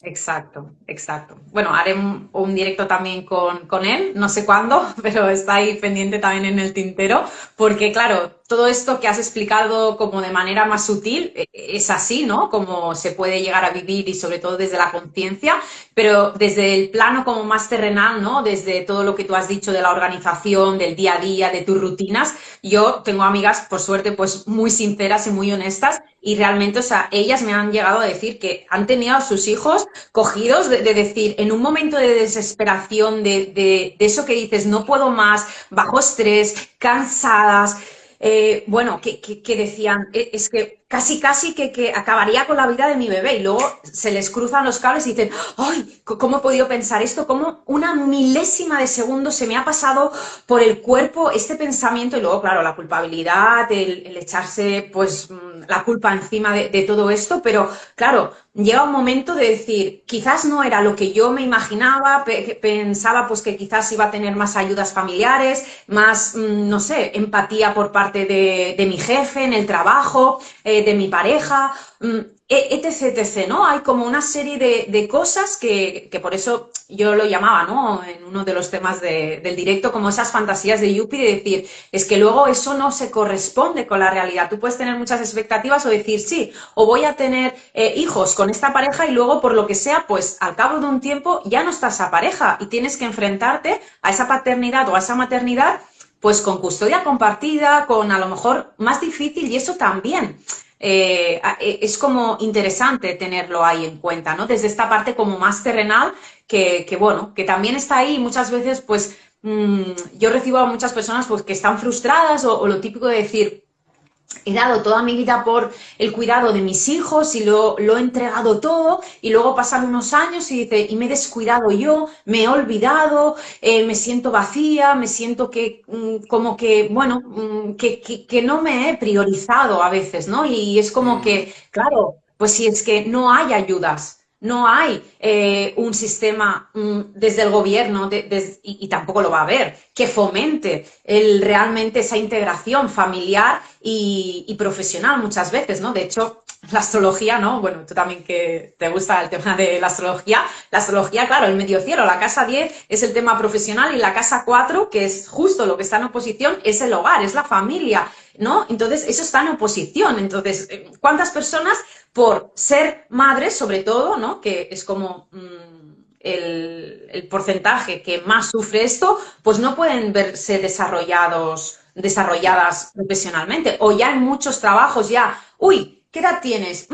Exacto, exacto. Bueno, haré un directo también con él, no sé cuándo, pero está ahí pendiente también en el tintero, porque claro, todo esto que has explicado como de manera más sutil es así, ¿no? Como se puede llegar a vivir y sobre todo desde la conciencia, pero desde el plano como más terrenal, ¿no? Desde todo lo que tú has dicho de la organización, del día a día, de tus rutinas, yo tengo amigas, por suerte, pues muy sinceras y muy honestas y realmente, o sea, ellas me han llegado a decir que han tenido a sus hijos cogidos de decir, en un momento de desesperación, de eso que dices, no puedo más, bajo estrés, cansadas, bueno, que decían, es que casi que acabaría con la vida de mi bebé y luego se les cruzan los cables y dicen, ¡ay! ¿Cómo he podido pensar esto? ¿Cómo una milésima de segundo se me ha pasado por el cuerpo este pensamiento? Y luego, claro, la culpabilidad, el echarse pues la culpa encima de todo esto, pero claro, llega un momento de decir, quizás no era lo que yo me imaginaba, pensaba pues que quizás iba a tener más ayudas familiares, más, no sé, empatía por parte de mi jefe en el trabajo, de mi pareja, etc, etc, ¿no? Hay como una serie de cosas que por eso yo lo llamaba, ¿no? En uno de los temas del directo, como esas fantasías de Yuppie, de decir, es que luego eso no se corresponde con la realidad. Tú puedes tener muchas expectativas o decir, sí, o voy a tener hijos con esta pareja y luego, por lo que sea, pues al cabo de un tiempo ya no está esa pareja y tienes que enfrentarte a esa paternidad o a esa maternidad pues con custodia compartida, con a lo mejor más difícil y eso también es como interesante tenerlo ahí en cuenta, ¿no? Desde esta parte como más terrenal bueno, que también está ahí muchas veces pues yo recibo a muchas personas pues que están frustradas o lo típico de decir, he dado toda mi vida por el cuidado de mis hijos y lo he entregado todo y luego pasan unos años y dice, y me he descuidado yo, me he olvidado, me siento vacía, me siento que como que, bueno, que no me he priorizado a veces, ¿no? Y es como que, claro, pues si es que no hay ayudas. No hay un sistema desde el gobierno y tampoco lo va a haber que fomente realmente esa integración familiar y profesional muchas veces, ¿no? De hecho, la astrología, ¿no? Bueno, tú también que te gusta el tema de la astrología, claro, el medio cielo, la casa 10 es el tema profesional y la casa 4, que es justo lo que está en oposición, es el hogar, es la familia, ¿no? Entonces, eso está en oposición. Entonces, ¿cuántas personas por ser madres, sobre todo, ¿no? Que es como el porcentaje que más sufre esto, pues no pueden verse desarrolladas profesionalmente. O ya en muchos trabajos ya, uy, ¿qué edad tienes?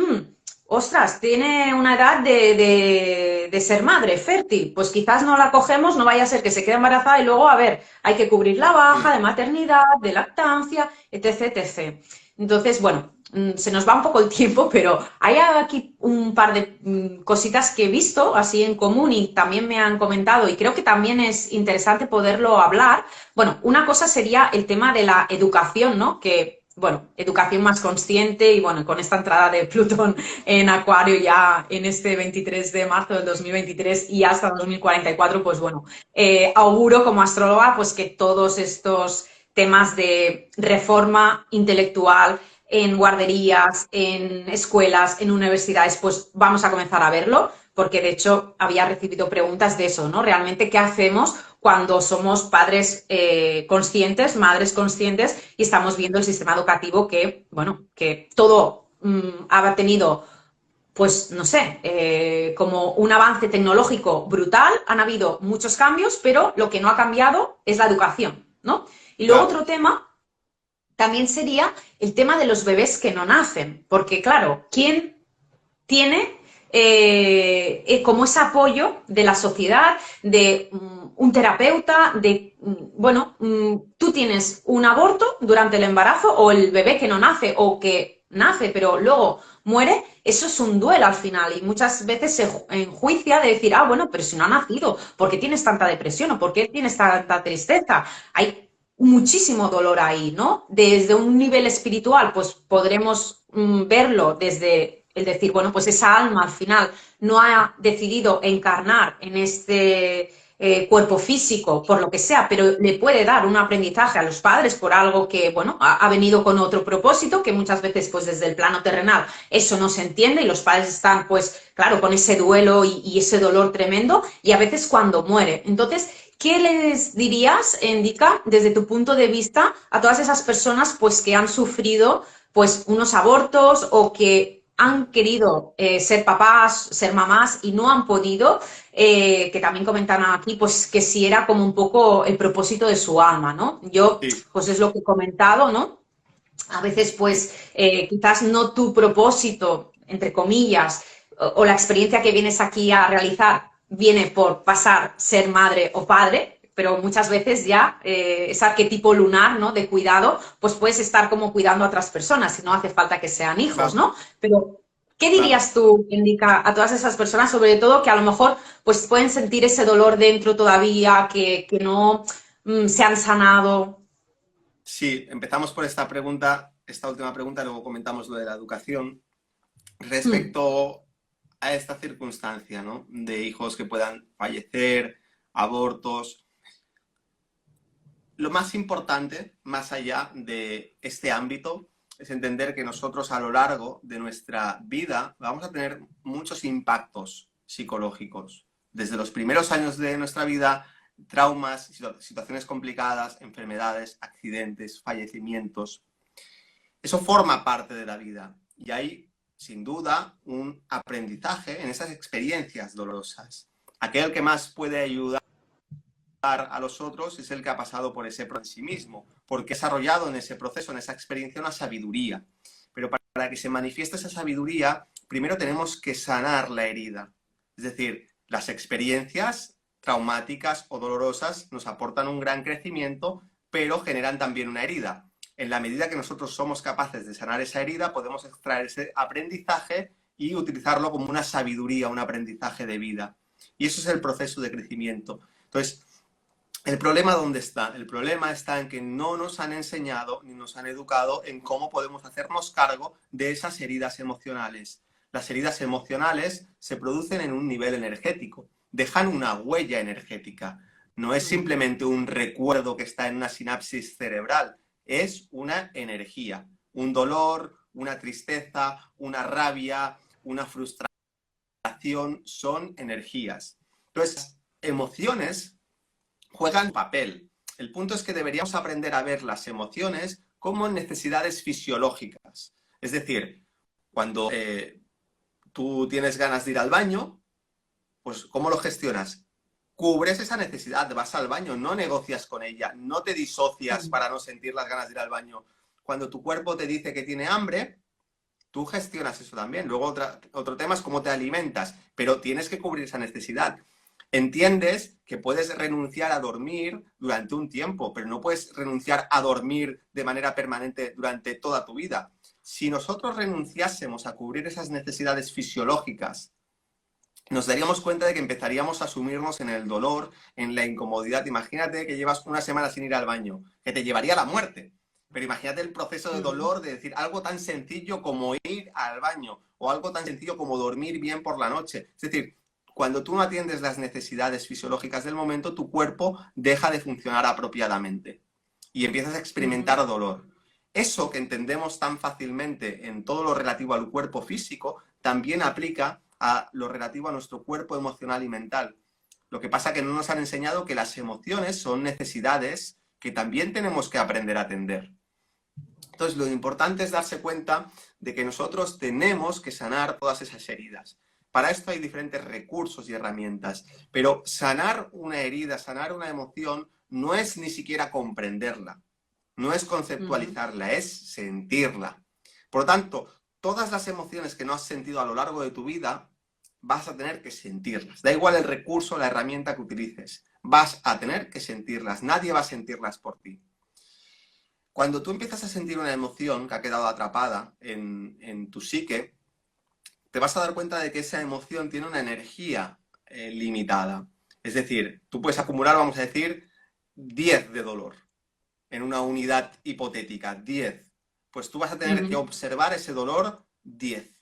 Ostras, tiene una edad de ser madre, fértil. Pues quizás no la cogemos, no vaya a ser que se quede embarazada y luego, a ver, hay que cubrir la baja de maternidad, de lactancia, etc, etc. Entonces, bueno, se nos va un poco el tiempo, pero hay aquí un par de cositas que he visto así en común y también me han comentado y creo que también es interesante poderlo hablar. Bueno, una cosa sería el tema de la educación, ¿no? Que, bueno, educación más consciente y bueno, con esta entrada de Plutón en Acuario ya en este 23 de marzo del 2023 y hasta 2044, pues bueno, auguro como astróloga pues que todos estos temas de reforma intelectual en guarderías, en escuelas, en universidades, pues vamos a comenzar a verlo, porque de hecho había recibido preguntas de eso, ¿no? Realmente, ¿qué hacemos cuando somos padres conscientes, madres conscientes y estamos viendo el sistema educativo que, bueno, que todo ha tenido pues no sé, como un avance tecnológico brutal, han habido muchos cambios, pero lo que no ha cambiado es la educación, ¿no? Y luego Claro. otro tema también sería el tema de los bebés que no nacen, porque claro, ¿quién tiene como ese apoyo de la sociedad, de un terapeuta, de, bueno, tú tienes un aborto durante el embarazo o el bebé que no nace o que nace pero luego muere, eso es un duelo al final y muchas veces se enjuicia de decir, ah, bueno, pero si no ha nacido, ¿por qué tienes tanta depresión o por qué tienes tanta tristeza? Hay muchísimo dolor ahí, ¿no? Desde un nivel espiritual, pues podremos verlo desde el decir, bueno, pues esa alma al final no ha decidido encarnar en este cuerpo físico, por lo que sea, pero le puede dar un aprendizaje a los padres por algo que, bueno, ha venido con otro propósito, que muchas veces, pues desde el plano terrenal, eso no se entiende y los padres están, pues, claro, con ese duelo y ese dolor tremendo, y a veces cuando muere. Entonces, ¿qué les dirías, Indica, desde tu punto de vista, a todas esas personas pues, que han sufrido pues, unos abortos o que han querido ser papás, ser mamás y no han podido, que también comentaron aquí, pues que si era como un poco el propósito de su alma, ¿no? Yo, Sí, pues es lo que he comentado, ¿no? A veces, pues, quizás no tu propósito, entre comillas, o la experiencia que vienes aquí a realizar viene por pasar ser madre o padre, pero muchas veces ya ese arquetipo lunar, ¿no? De cuidado, pues puedes estar como cuidando a otras personas y no hace falta que sean hijos, claro, ¿no? Pero, ¿qué claro. dirías tú, Indica, a todas esas personas, sobre todo que a lo mejor pues pueden sentir ese dolor dentro todavía, que no se han sanado? Sí, empezamos por esta pregunta, esta última pregunta, luego comentamos lo de la educación. Mm, Respecto a esta circunstancia, ¿no? De hijos que puedan fallecer, abortos. Lo más importante, más allá de este ámbito, es entender que nosotros a lo largo de nuestra vida vamos a tener muchos impactos psicológicos. Desde los primeros años de nuestra vida, traumas, situaciones complicadas, enfermedades, accidentes, fallecimientos. Eso forma parte de la vida y hay, sin duda, un aprendizaje en esas experiencias dolorosas. Aquel que más puede ayudar a los otros es el que ha pasado por ese proceso en sí mismo, porque ha desarrollado en ese proceso, en esa experiencia, una sabiduría. Pero para que se manifieste esa sabiduría, primero tenemos que sanar la herida. Es decir, las experiencias traumáticas o dolorosas nos aportan un gran crecimiento, pero generan también una herida. En la medida que nosotros somos capaces de sanar esa herida, podemos extraer ese aprendizaje y utilizarlo como una sabiduría, un aprendizaje de vida. Y eso es el proceso de crecimiento. Entonces, ¿el problema dónde está? El problema está en que no nos han enseñado ni nos han educado en cómo podemos hacernos cargo de esas heridas emocionales. Las heridas emocionales se producen en un nivel energético, dejan una huella energética. No es mm, simplemente un recuerdo que está en una sinapsis cerebral, es una energía. Un dolor, una tristeza, una rabia, una frustración, son energías. Entonces, emociones juegan papel. El punto es que deberíamos aprender a ver las emociones como necesidades fisiológicas. Es decir, cuando tú tienes ganas de ir al baño, pues ¿cómo lo gestionas? Cubres esa necesidad, vas al baño, no negocias con ella, no te disocias para no sentir las ganas de ir al baño. Cuando tu cuerpo te dice que tiene hambre, tú gestionas eso también. Luego otro tema es cómo te alimentas, pero tienes que cubrir esa necesidad. Entiendes que puedes renunciar a dormir durante un tiempo, pero no puedes renunciar a dormir de manera permanente durante toda tu vida. Si nosotros renunciásemos a cubrir esas necesidades fisiológicas, nos daríamos cuenta de que empezaríamos a sumirnos en el dolor, en la incomodidad. Imagínate que llevas una semana sin ir al baño, que te llevaría a la muerte. Pero imagínate el proceso de dolor de decir algo tan sencillo como ir al baño o algo tan sencillo como dormir bien por la noche. Es decir, cuando tú no atiendes las necesidades fisiológicas del momento, tu cuerpo deja de funcionar apropiadamente y empiezas a experimentar dolor. Eso que entendemos tan fácilmente en todo lo relativo al cuerpo físico, también aplica a lo relativo a nuestro cuerpo emocional y mental. Lo que pasa es que no nos han enseñado que las emociones son necesidades que también tenemos que aprender a atender. Entonces, lo importante es darse cuenta de que nosotros tenemos que sanar todas esas heridas. Para esto hay diferentes recursos y herramientas, pero sanar una herida, sanar una emoción, no es ni siquiera comprenderla, no es conceptualizarla, es sentirla. Por lo tanto, todas las emociones que no has sentido a lo largo de tu vida, vas a tener que sentirlas. Da igual el recurso, la herramienta que utilices, vas a tener que sentirlas. Nadie va a sentirlas por ti. Cuando tú empiezas a sentir una emoción que ha quedado atrapada en tu psique, te vas a dar cuenta de que esa emoción tiene una energía limitada. Es decir, tú puedes acumular, vamos a decir, 10 de dolor en una unidad hipotética, 10. Pues tú vas a tener que observar ese dolor 10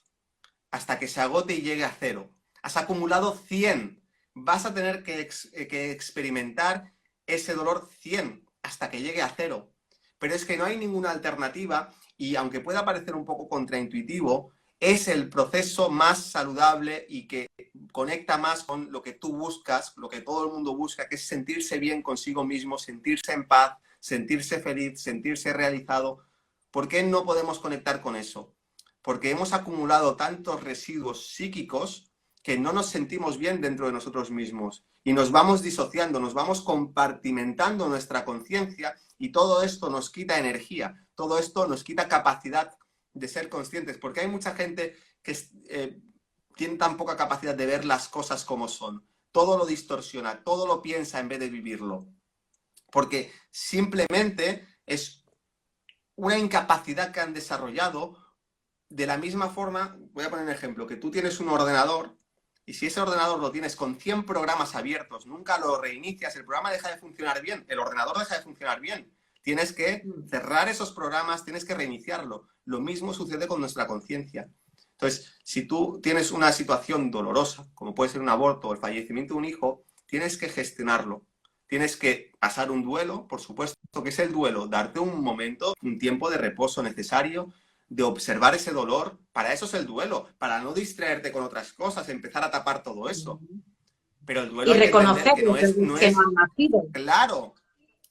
hasta que se agote y llegue a 0. Has acumulado 100. Vas a tener que experimentar ese dolor 100 hasta que llegue a 0. Pero es que no hay ninguna alternativa y aunque pueda parecer un poco contraintuitivo, es el proceso más saludable y que conecta más con lo que tú buscas, lo que todo el mundo busca, que es sentirse bien consigo mismo, sentirse en paz, sentirse feliz, sentirse realizado. ¿Por qué no podemos conectar con eso? Porque hemos acumulado tantos residuos psíquicos que no nos sentimos bien dentro de nosotros mismos y nos vamos disociando, nos vamos compartimentando nuestra conciencia y todo esto nos quita energía, todo esto nos quita capacidad de ser conscientes, porque hay mucha gente que tiene tan poca capacidad de ver las cosas como son, todo lo distorsiona, todo lo piensa en vez de vivirlo, porque simplemente es una incapacidad que han desarrollado. De la misma forma, voy a poner un ejemplo, que tú tienes un ordenador y si ese ordenador lo tienes con 100 programas abiertos, nunca lo reinicias, el programa deja de funcionar bien, el ordenador deja de funcionar bien. Tienes que cerrar esos programas, tienes que reiniciarlo. Lo mismo sucede con nuestra conciencia. Entonces, si tú tienes una situación dolorosa, como puede ser un aborto o el fallecimiento de un hijo, tienes que gestionarlo. Tienes que pasar un duelo, por supuesto, que es el duelo, darte un momento, un tiempo de reposo necesario, de observar ese dolor. Para eso es el duelo, para no distraerte con otras cosas, empezar a tapar todo eso. Pero el duelo y hay que reconocer entender que no es han nacido. claro,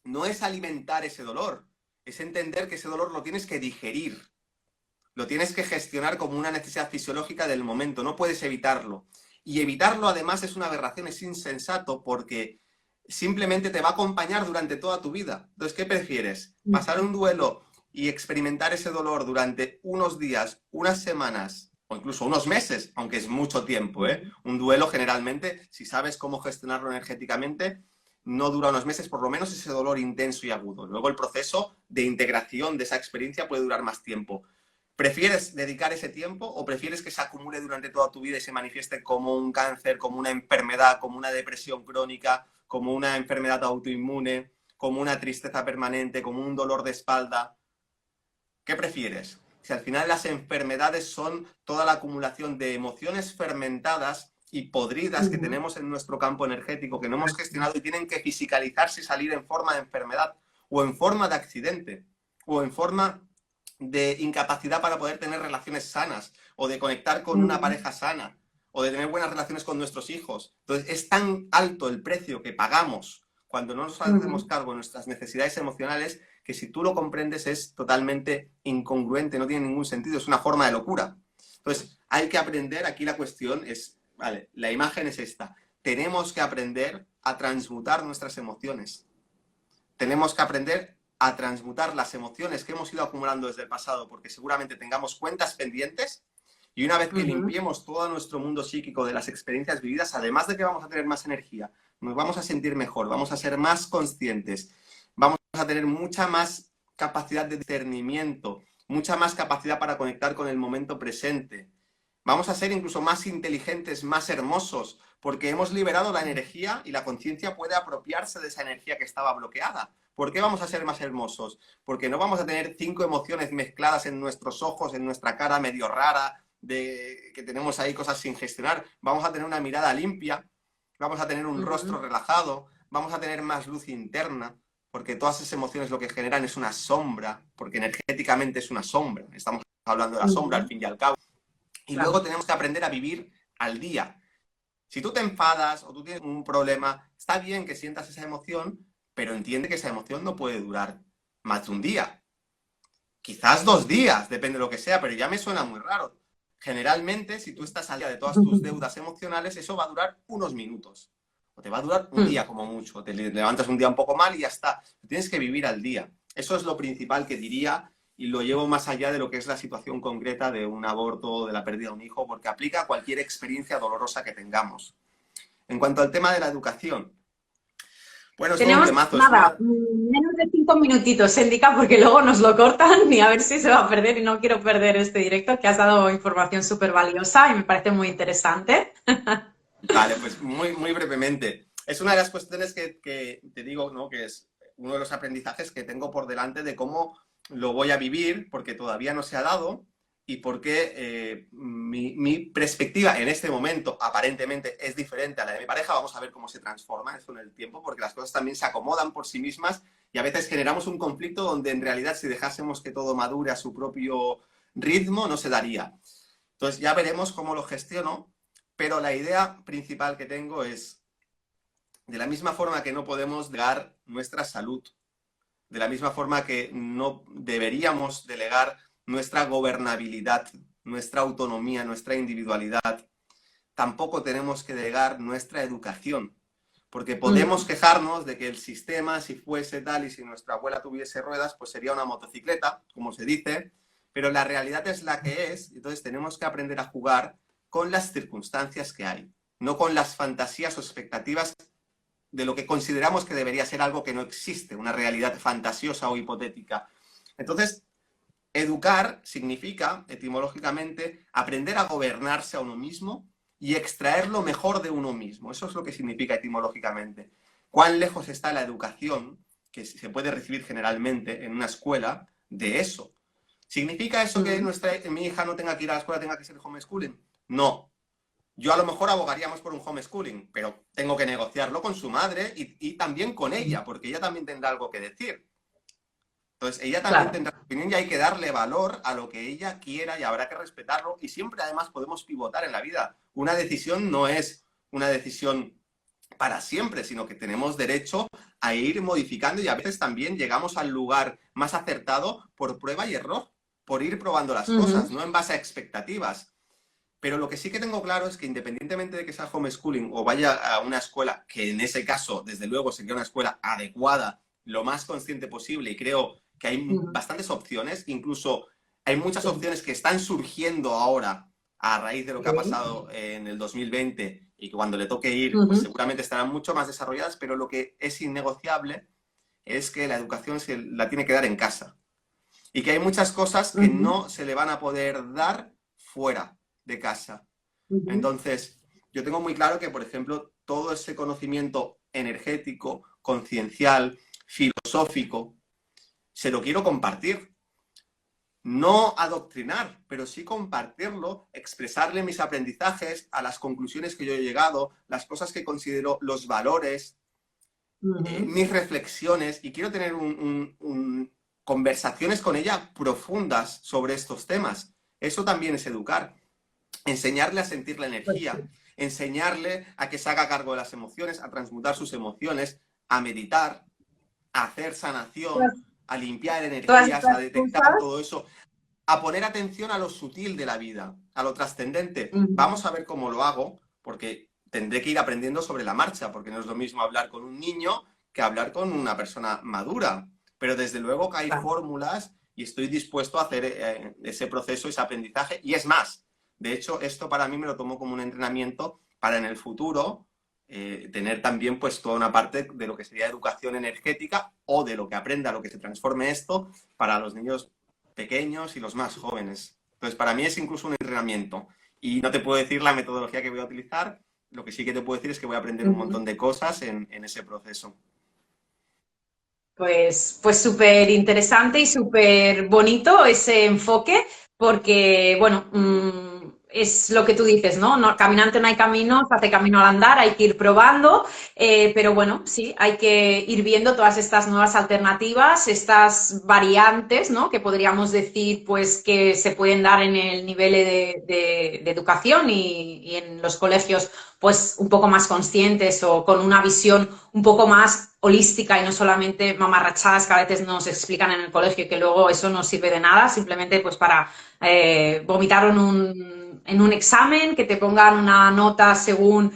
no es alimentar ese dolor, es entender que ese dolor lo tienes que digerir, lo tienes que gestionar como una necesidad fisiológica del momento, no puedes evitarlo. Y evitarlo además es una aberración, es insensato porque simplemente te va a acompañar durante toda tu vida. Entonces, ¿qué prefieres? ¿Pasar un duelo y experimentar ese dolor durante unos días, unas semanas o incluso unos meses, aunque es mucho tiempo, ¿eh? Un duelo generalmente, si sabes cómo gestionarlo energéticamente, no dura unos meses, por lo menos ese dolor intenso y agudo. Luego el proceso de integración de esa experiencia puede durar más tiempo. ¿Prefieres dedicar ese tiempo o prefieres que se acumule durante toda tu vida y se manifieste como un cáncer, como una enfermedad, como una depresión crónica, como una enfermedad autoinmune, como una tristeza permanente, como un dolor de espalda? ¿Qué prefieres? Si al final las enfermedades son toda la acumulación de emociones fermentadas y podridas que tenemos en nuestro campo energético, que no hemos gestionado y tienen que fisicalizarse y salir en forma de enfermedad o en forma de accidente o en forma de incapacidad para poder tener relaciones sanas, o de conectar con una Ujú, pareja sana, o de tener buenas relaciones con nuestros hijos. Entonces, es tan alto el precio que pagamos cuando no nos hacemos ujú. cargo de nuestras necesidades emocionales, que si tú lo comprendes es totalmente incongruente, no tiene ningún sentido, es una forma de locura. Entonces, hay que aprender, aquí la cuestión es, vale, la imagen es esta, tenemos que aprender a transmutar nuestras emociones. Tenemos que aprender a transmutar las emociones que hemos ido acumulando desde el pasado, porque seguramente tengamos cuentas pendientes, y una vez que Ujú, limpiemos todo nuestro mundo psíquico de las experiencias vividas, además de que vamos a tener más energía, nos vamos a sentir mejor, vamos a ser más conscientes, vamos a tener mucha más capacidad de discernimiento, mucha más capacidad para conectar con el momento presente. Vamos a ser incluso más inteligentes, más hermosos, porque hemos liberado la energía y la conciencia puede apropiarse de esa energía que estaba bloqueada. ¿Por qué vamos a ser más hermosos? Porque no vamos a tener 5 emociones mezcladas en nuestros ojos, en nuestra cara medio rara, de que tenemos ahí cosas sin gestionar. Vamos a tener una mirada limpia, vamos a tener un rostro ujú, relajado, vamos a tener más luz interna, porque todas esas emociones lo que generan es una sombra, porque energéticamente es una sombra. Estamos hablando de la sombra al ujú. fin y al cabo. Y luego Claro. tenemos que aprender a vivir al día. Si tú te enfadas o tú tienes un problema, está bien que sientas esa emoción, pero entiende que esa emoción no puede durar más de un día. Quizás 2 días, depende de lo que sea, pero ya me suena muy raro. Generalmente, si tú estás al día de todas tus deudas emocionales, eso va a durar unos minutos. O te va a durar un día como mucho. Te levantas un día un poco mal y ya está. Tienes que vivir al día. Eso es lo principal que diría y lo llevo más allá de lo que es la situación concreta de un aborto o de la pérdida de un hijo, porque aplica a cualquier experiencia dolorosa que tengamos. En cuanto al tema de la educación, bueno, es todo un Tenemos temazo. Es nada, una... menos de 5 minutitos, Indica, porque luego nos lo cortan y a ver si se va a perder y no quiero perder este directo, que has dado información súper valiosa y me parece muy interesante. Vale, pues muy, muy brevemente. Es una de las cuestiones que te digo, ¿no? Que es uno de los aprendizajes que tengo por delante de cómo lo voy a vivir, porque todavía no se ha dado y porque mi perspectiva en este momento aparentemente es diferente a la de mi pareja. Vamos a ver cómo se transforma eso en el tiempo, porque las cosas también se acomodan por sí mismas y a veces generamos un conflicto donde en realidad si dejásemos que todo madure a su propio ritmo no se daría. Entonces ya veremos cómo lo gestiono, pero la idea principal que tengo es, de la misma forma que no podemos delegar nuestra salud, de la misma forma que no deberíamos delegar nuestra gobernabilidad, nuestra autonomía, nuestra individualidad, tampoco tenemos que delegar nuestra educación, porque podemos Ujú, quejarnos de que el sistema, si fuese tal y si nuestra abuela tuviese ruedas, pues sería una motocicleta, como se dice, pero la realidad es la que es, entonces tenemos que aprender a jugar con las circunstancias que hay, no con las fantasías o expectativas de lo que consideramos que debería ser algo que no existe, una realidad fantasiosa o hipotética. Entonces, educar significa, etimológicamente, aprender a gobernarse a uno mismo y extraer lo mejor de uno mismo. Eso es lo que significa etimológicamente. ¿Cuán lejos está la educación que se puede recibir generalmente en una escuela de eso? ¿Significa eso que ujú, mi hija no tenga que ir a la escuela, tenga que ser homeschooling? No. Yo a lo mejor abogaríamos por un homeschooling, pero tengo que negociarlo con su madre y también con ella, porque ella también tendrá algo que decir. Entonces, ella también claro. tendrá su opinión y hay que darle valor a lo que ella quiera y habrá que respetarlo. Y siempre, además, podemos pivotar en la vida. Una decisión no es una decisión para siempre, sino que tenemos derecho a ir modificando y a veces también llegamos al lugar más acertado por prueba y error, por ir probando las Ujú, cosas, no en base a expectativas. Pero lo que sí que tengo claro es que independientemente de que sea homeschooling o vaya a una escuela, que en ese caso, desde luego, sería una escuela adecuada, lo más consciente posible, y creo que hay ujú, bastantes opciones, incluso hay muchas sí, opciones que están surgiendo ahora a raíz de lo que ha sí, pasado en el 2020 y que cuando le toque ir, pues ujú, seguramente estarán mucho más desarrolladas, pero lo que es innegociable es que la educación se la tiene que dar en casa y que hay muchas cosas que ujú, no se le van a poder dar fuera de casa. ujú, Entonces, yo tengo muy claro que, por ejemplo, todo ese conocimiento energético, conciencial, filosófico, se lo quiero compartir. No adoctrinar, pero sí compartirlo, expresarle mis aprendizajes, a las conclusiones que yo he llegado, las cosas que considero los valores, ujú, mis reflexiones, y quiero tener conversaciones con ella profundas sobre estos temas. Eso también es educar. Enseñarle a sentir la Pues energía, sí. enseñarle a que se haga cargo de las emociones, a transmutar sus emociones, a meditar, a hacer sanación, Todas, a limpiar todas energías, a estas detectar cosas. todo eso, a poner atención a lo sutil de la vida, a lo trascendente. Ujú. Vamos a ver cómo lo hago, porque tendré que ir aprendiendo sobre la marcha, porque no es lo mismo hablar con un niño que hablar con una persona madura. Pero desde luego que hay Claro. fórmulas y estoy dispuesto a hacer ese proceso, ese aprendizaje. Y es más, de hecho, esto para mí me lo tomo como un entrenamiento para en el futuro tener también pues toda una parte de lo que sería educación energética o de lo que aprenda, lo que se transforme esto para los niños pequeños y los más jóvenes. Entonces, para mí es incluso un entrenamiento. Y no te puedo decir la metodología que voy a utilizar, lo que sí que te puedo decir es que voy a aprender un Ujú. montón de cosas en ese proceso. Pues súper interesante y súper bonito ese enfoque, porque, bueno, es lo que tú dices, ¿no? Caminante no hay camino, se hace camino al andar, hay que ir probando, pero bueno, sí, hay que ir viendo todas estas nuevas alternativas, estas variantes, ¿no? Que podríamos decir, pues, que se pueden dar en el nivel de educación y en los colegios, pues, un poco más conscientes o con una visión un poco más holística y no solamente mamarrachadas que a veces nos explican en el colegio y que luego eso no sirve de nada, simplemente pues para vomitar en un examen, que te pongan una nota según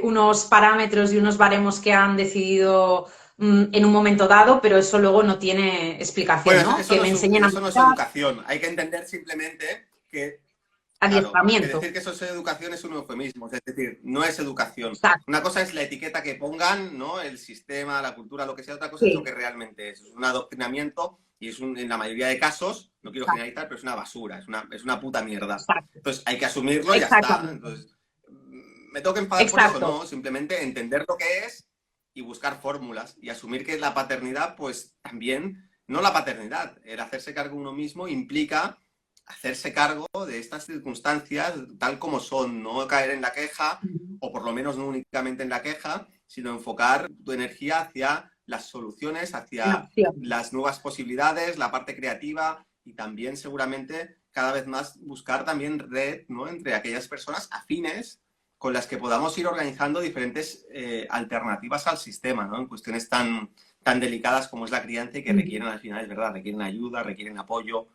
unos parámetros y unos baremos que han decidido en un momento dado, pero eso luego no tiene Bueno, explicación, ¿no? eso Que no me es, enseñen a eso no es meditar, educación. Hay que entender simplemente que, claro, que adiestramiento. decir que eso es educación es un eufemismo. Es decir, no es educación. Exacto. Una cosa es la etiqueta que pongan, ¿no? El sistema, la cultura, lo que sea. Otra cosa es lo Sí, que realmente es. Es un adoctrinamiento y en la mayoría de casos, no quiero exacto, generalizar, pero es una basura, es una puta mierda. exacto. Entonces hay que asumirlo y ya está. Exactamente. Entonces, ¿me tengo que enfadar por eso? Exacto. No, simplemente entender lo que es y buscar fórmulas y asumir que la paternidad, pues también, no la paternidad, el hacerse cargo uno mismo implica hacerse cargo de estas circunstancias tal como son, no caer en la queja, o por lo menos no únicamente en la queja, sino enfocar tu energía hacia las soluciones, En hacia opción. las nuevas posibilidades, la parte creativa y también seguramente cada vez más buscar también red, ¿no? Entre aquellas personas afines con las que podamos ir organizando diferentes alternativas al sistema, ¿no? En cuestiones tan delicadas como es la crianza y que requieren al final, es verdad, requieren ayuda, requieren apoyo.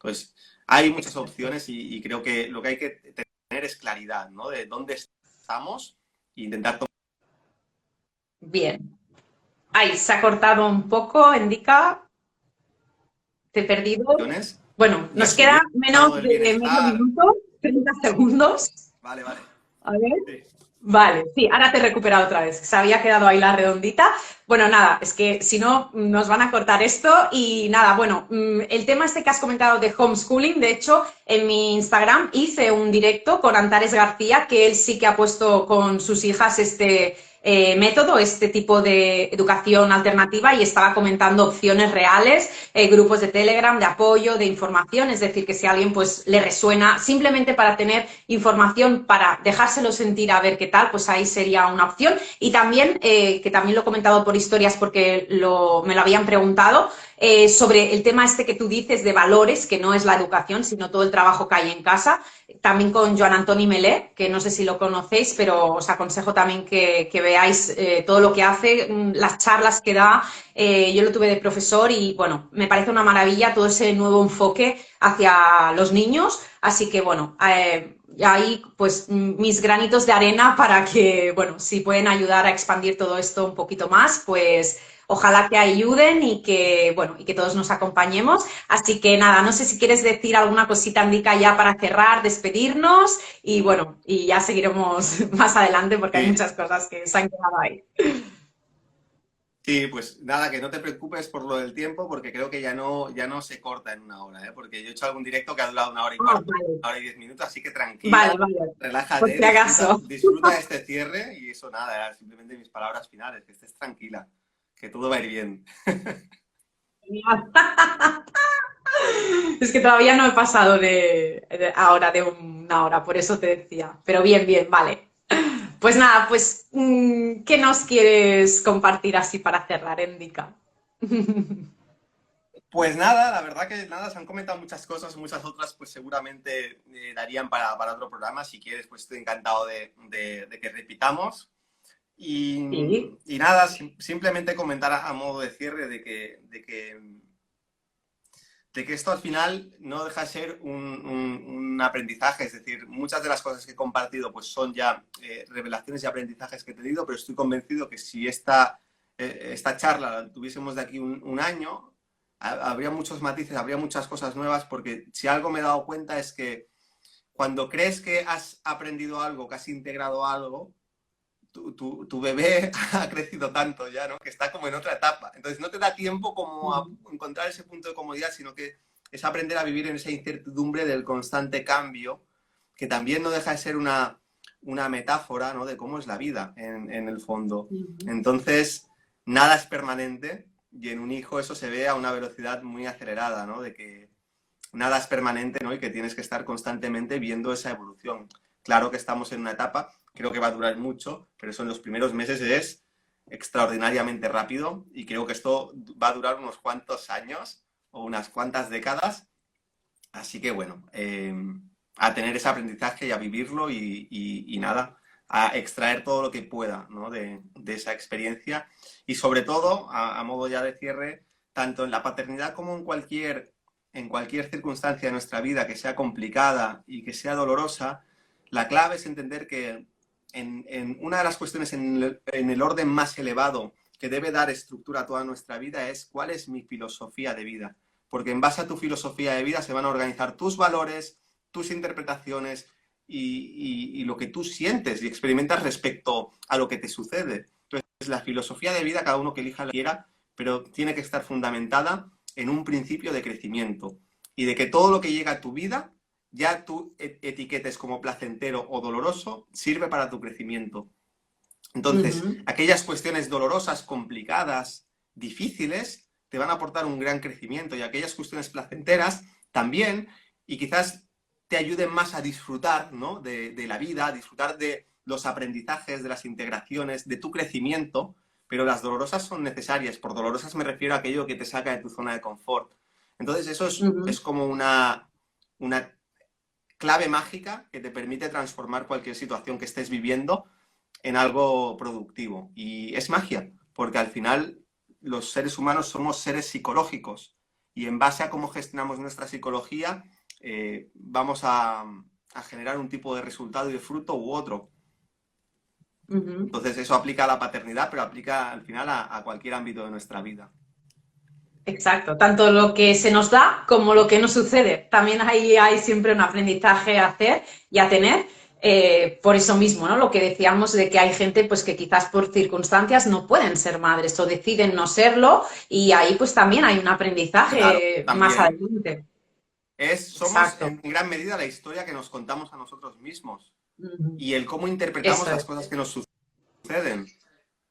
Pues hay muchas Exacto. opciones y creo que lo que hay que tener es claridad, ¿no? De dónde estamos e intentar tomar Bien. Ay, se ha cortado un poco, indica, te he perdido. opciones Bueno, y nos queda asumir el menos estado del de medio bienestar. minuto, 30 segundos. Vale, vale. A ver. Sí. Vale, sí, ahora te he recuperado otra vez. Se había quedado ahí la redondita. Bueno, nada, es que si no nos van a cortar esto y nada, bueno, el tema este que has comentado de homeschooling, de hecho, en mi Instagram hice un directo con Antares García, que él sí que ha puesto con sus hijas este método, este tipo de educación alternativa y estaba comentando opciones reales, grupos de Telegram, de apoyo, de información, es decir, que si a alguien pues le resuena simplemente para tener información, para dejárselo sentir a ver qué tal, pues ahí sería una opción. Y también, que también lo he comentado por historias porque me lo habían preguntado, sobre el tema este que tú dices de valores, que no es la educación, sino todo el trabajo que hay en casa, también con Joan Antoni Melé, que no sé si lo conocéis, pero os aconsejo también que veáis todo lo que hace, las charlas que da. Yo lo tuve de profesor y, bueno, me parece una maravilla todo ese nuevo enfoque hacia los niños. Así que, bueno, ahí pues mis granitos de arena para que, bueno, si pueden ayudar a expandir todo esto un poquito más, pues ojalá que ayuden y que, bueno, y que todos nos acompañemos. Así que nada, no sé si quieres decir alguna cosita, Andika, ya para cerrar, despedirnos y bueno, y ya seguiremos más adelante porque hay Sí, muchas cosas que se han quedado ahí. sí, pues nada, que no te preocupes por lo del tiempo, porque creo que ya no se corta en una hora, ¿eh? Porque yo he hecho algún directo que ha durado una hora y Ah, cuarto, vale, una hora y 10 minutos, así que vale, tranquila, vale, por relájate, si disfruta, acaso. disfruta de este cierre y eso nada, era simplemente mis palabras finales, que estés tranquila, que todo va a ir bien. Es que todavía no he pasado ahora de una hora, por eso te decía. Pero bien, bien, vale. Pues nada, pues, ¿qué nos quieres compartir así para cerrar, Endica? Pues nada, la verdad que nada, se han comentado muchas cosas, muchas otras pues seguramente darían para otro programa. Si quieres, pues estoy encantado de que repitamos. Y, Sí. y nada, simplemente comentar a modo de cierre de que esto al final no deja de ser un aprendizaje. Es decir, muchas de las cosas que he compartido pues son ya revelaciones y aprendizajes que he tenido, pero estoy convencido que si esta charla la tuviésemos de aquí un año, habría muchos matices, habría muchas cosas nuevas, porque si algo me he dado cuenta es que cuando crees que has aprendido algo, que has integrado algo, tu bebé ha crecido tanto ya, ¿no? Que está como en otra etapa. Entonces no te da tiempo como a encontrar ese punto de comodidad, sino que es aprender a vivir en esa incertidumbre del constante cambio, que también no deja de ser una metáfora, ¿no? De cómo es la vida en el fondo. Entonces, nada es permanente y en un hijo eso se ve a una velocidad muy acelerada, ¿no? De que nada es permanente, ¿no? Y que tienes que estar constantemente viendo esa evolución. Claro que estamos en una etapa, creo que va a durar mucho, pero eso en los primeros meses es extraordinariamente rápido y creo que esto va a durar unos cuantos años o unas cuantas décadas. Así que bueno, a tener ese aprendizaje y a vivirlo y nada, a extraer todo lo que pueda, ¿no? de esa experiencia y sobre todo, a modo ya de cierre, tanto en la paternidad como en cualquier circunstancia de nuestra vida que sea complicada y que sea dolorosa, la clave es entender que en una de las cuestiones en el orden más elevado que debe dar estructura a toda nuestra vida es cuál es mi filosofía de vida. Porque en base a tu filosofía de vida se van a organizar tus valores, tus interpretaciones y lo que tú sientes y experimentas respecto a lo que te sucede. Entonces, la filosofía de vida, cada uno que elija la quiera, pero tiene que estar fundamentada en un principio de crecimiento y de que todo lo que llega a tu vida, ya tú etiquetes como placentero o doloroso, sirve para tu crecimiento. Entonces, aquellas cuestiones dolorosas, complicadas, difíciles, te van a aportar un gran crecimiento y aquellas cuestiones placenteras también, y quizás te ayuden más a disfrutar, ¿no? de la vida, a disfrutar de los aprendizajes, de las integraciones, de tu crecimiento, pero las dolorosas son necesarias. Por dolorosas me refiero a aquello que te saca de tu zona de confort. Entonces eso es como una clave mágica que te permite transformar cualquier situación que estés viviendo en algo productivo. Y es magia, porque al final los seres humanos somos seres psicológicos y en base a cómo gestionamos nuestra psicología vamos a generar un tipo de resultado y de fruto u otro. Entonces eso aplica a la paternidad, pero aplica al final a cualquier ámbito de nuestra vida. Exacto, tanto lo que se nos da como lo que nos sucede. También hay siempre un aprendizaje a hacer y a tener. Por eso mismo, ¿no? Lo que decíamos de que hay gente pues que quizás por circunstancias no pueden ser madres o deciden no serlo y ahí pues también hay un Claro, aprendizaje más también. adelante. Somos Exacto. en gran medida la historia que nos contamos a nosotros mismos y el cómo Eso interpretamos las es. cosas que nos suceden.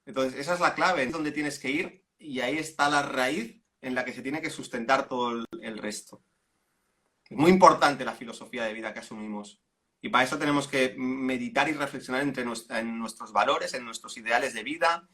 Entonces, esa es la clave, es donde tienes que ir y ahí está la raíz en la que se tiene que sustentar todo el resto. Es muy importante la filosofía de vida que asumimos. Y para eso tenemos que meditar y reflexionar en nuestros valores, en nuestros ideales de vida,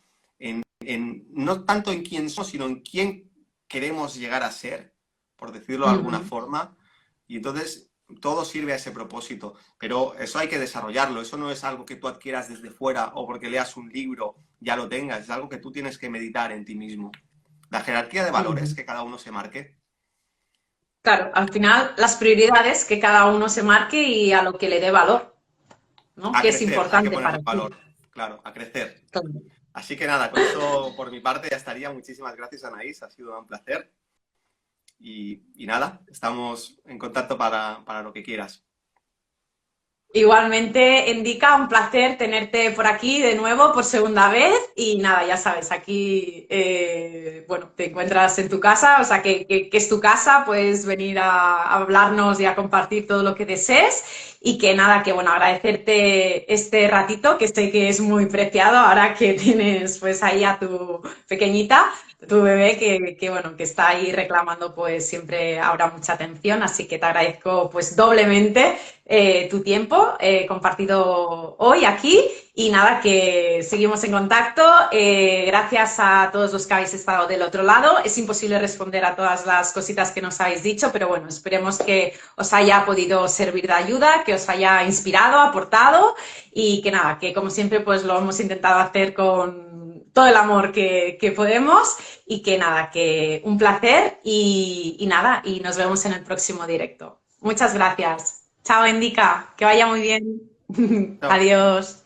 no tanto en quién somos, sino en quién queremos llegar a ser, por decirlo de alguna forma. Y entonces todo sirve a ese propósito. Pero eso hay que desarrollarlo. Eso no es algo que tú adquieras desde fuera o porque leas un libro ya lo tengas. Es algo que tú tienes que meditar en ti mismo. La jerarquía de valores que cada uno se marque. Claro, al final las prioridades que cada uno se marque y a lo que le dé valor, ¿no? A Que es crecer, hay que importante para ponerle ti. valor. Claro, a crecer. Así que nada, con eso por mi parte ya estaría. Muchísimas gracias, Anaís. Ha sido un placer. Y nada, estamos en contacto para lo que quieras. Igualmente, Indica, un placer tenerte por aquí de nuevo por segunda vez y nada, ya sabes, aquí, bueno, te encuentras en tu casa, o sea, que es tu casa, puedes venir a hablarnos y a compartir todo lo que desees y que nada, que bueno, agradecerte este ratito, que sé que es muy preciado ahora que tienes pues ahí a tu pequeñita, tu bebé bueno, que está ahí reclamando pues siempre ahora mucha atención, así que te agradezco pues doblemente tu tiempo compartido hoy aquí Y nada, que seguimos en contacto. Gracias a todos los que habéis estado del otro lado. Es imposible responder a todas las cositas que nos habéis dicho, pero bueno, esperemos que os haya podido servir de ayuda, que os haya inspirado, aportado y que nada, que como siempre pues lo hemos intentado hacer con todo el amor que podemos y que nada, que un placer y nada, y nos vemos en el próximo directo. Muchas gracias. Chao, Indica, que vaya muy bien. Chao. Adiós.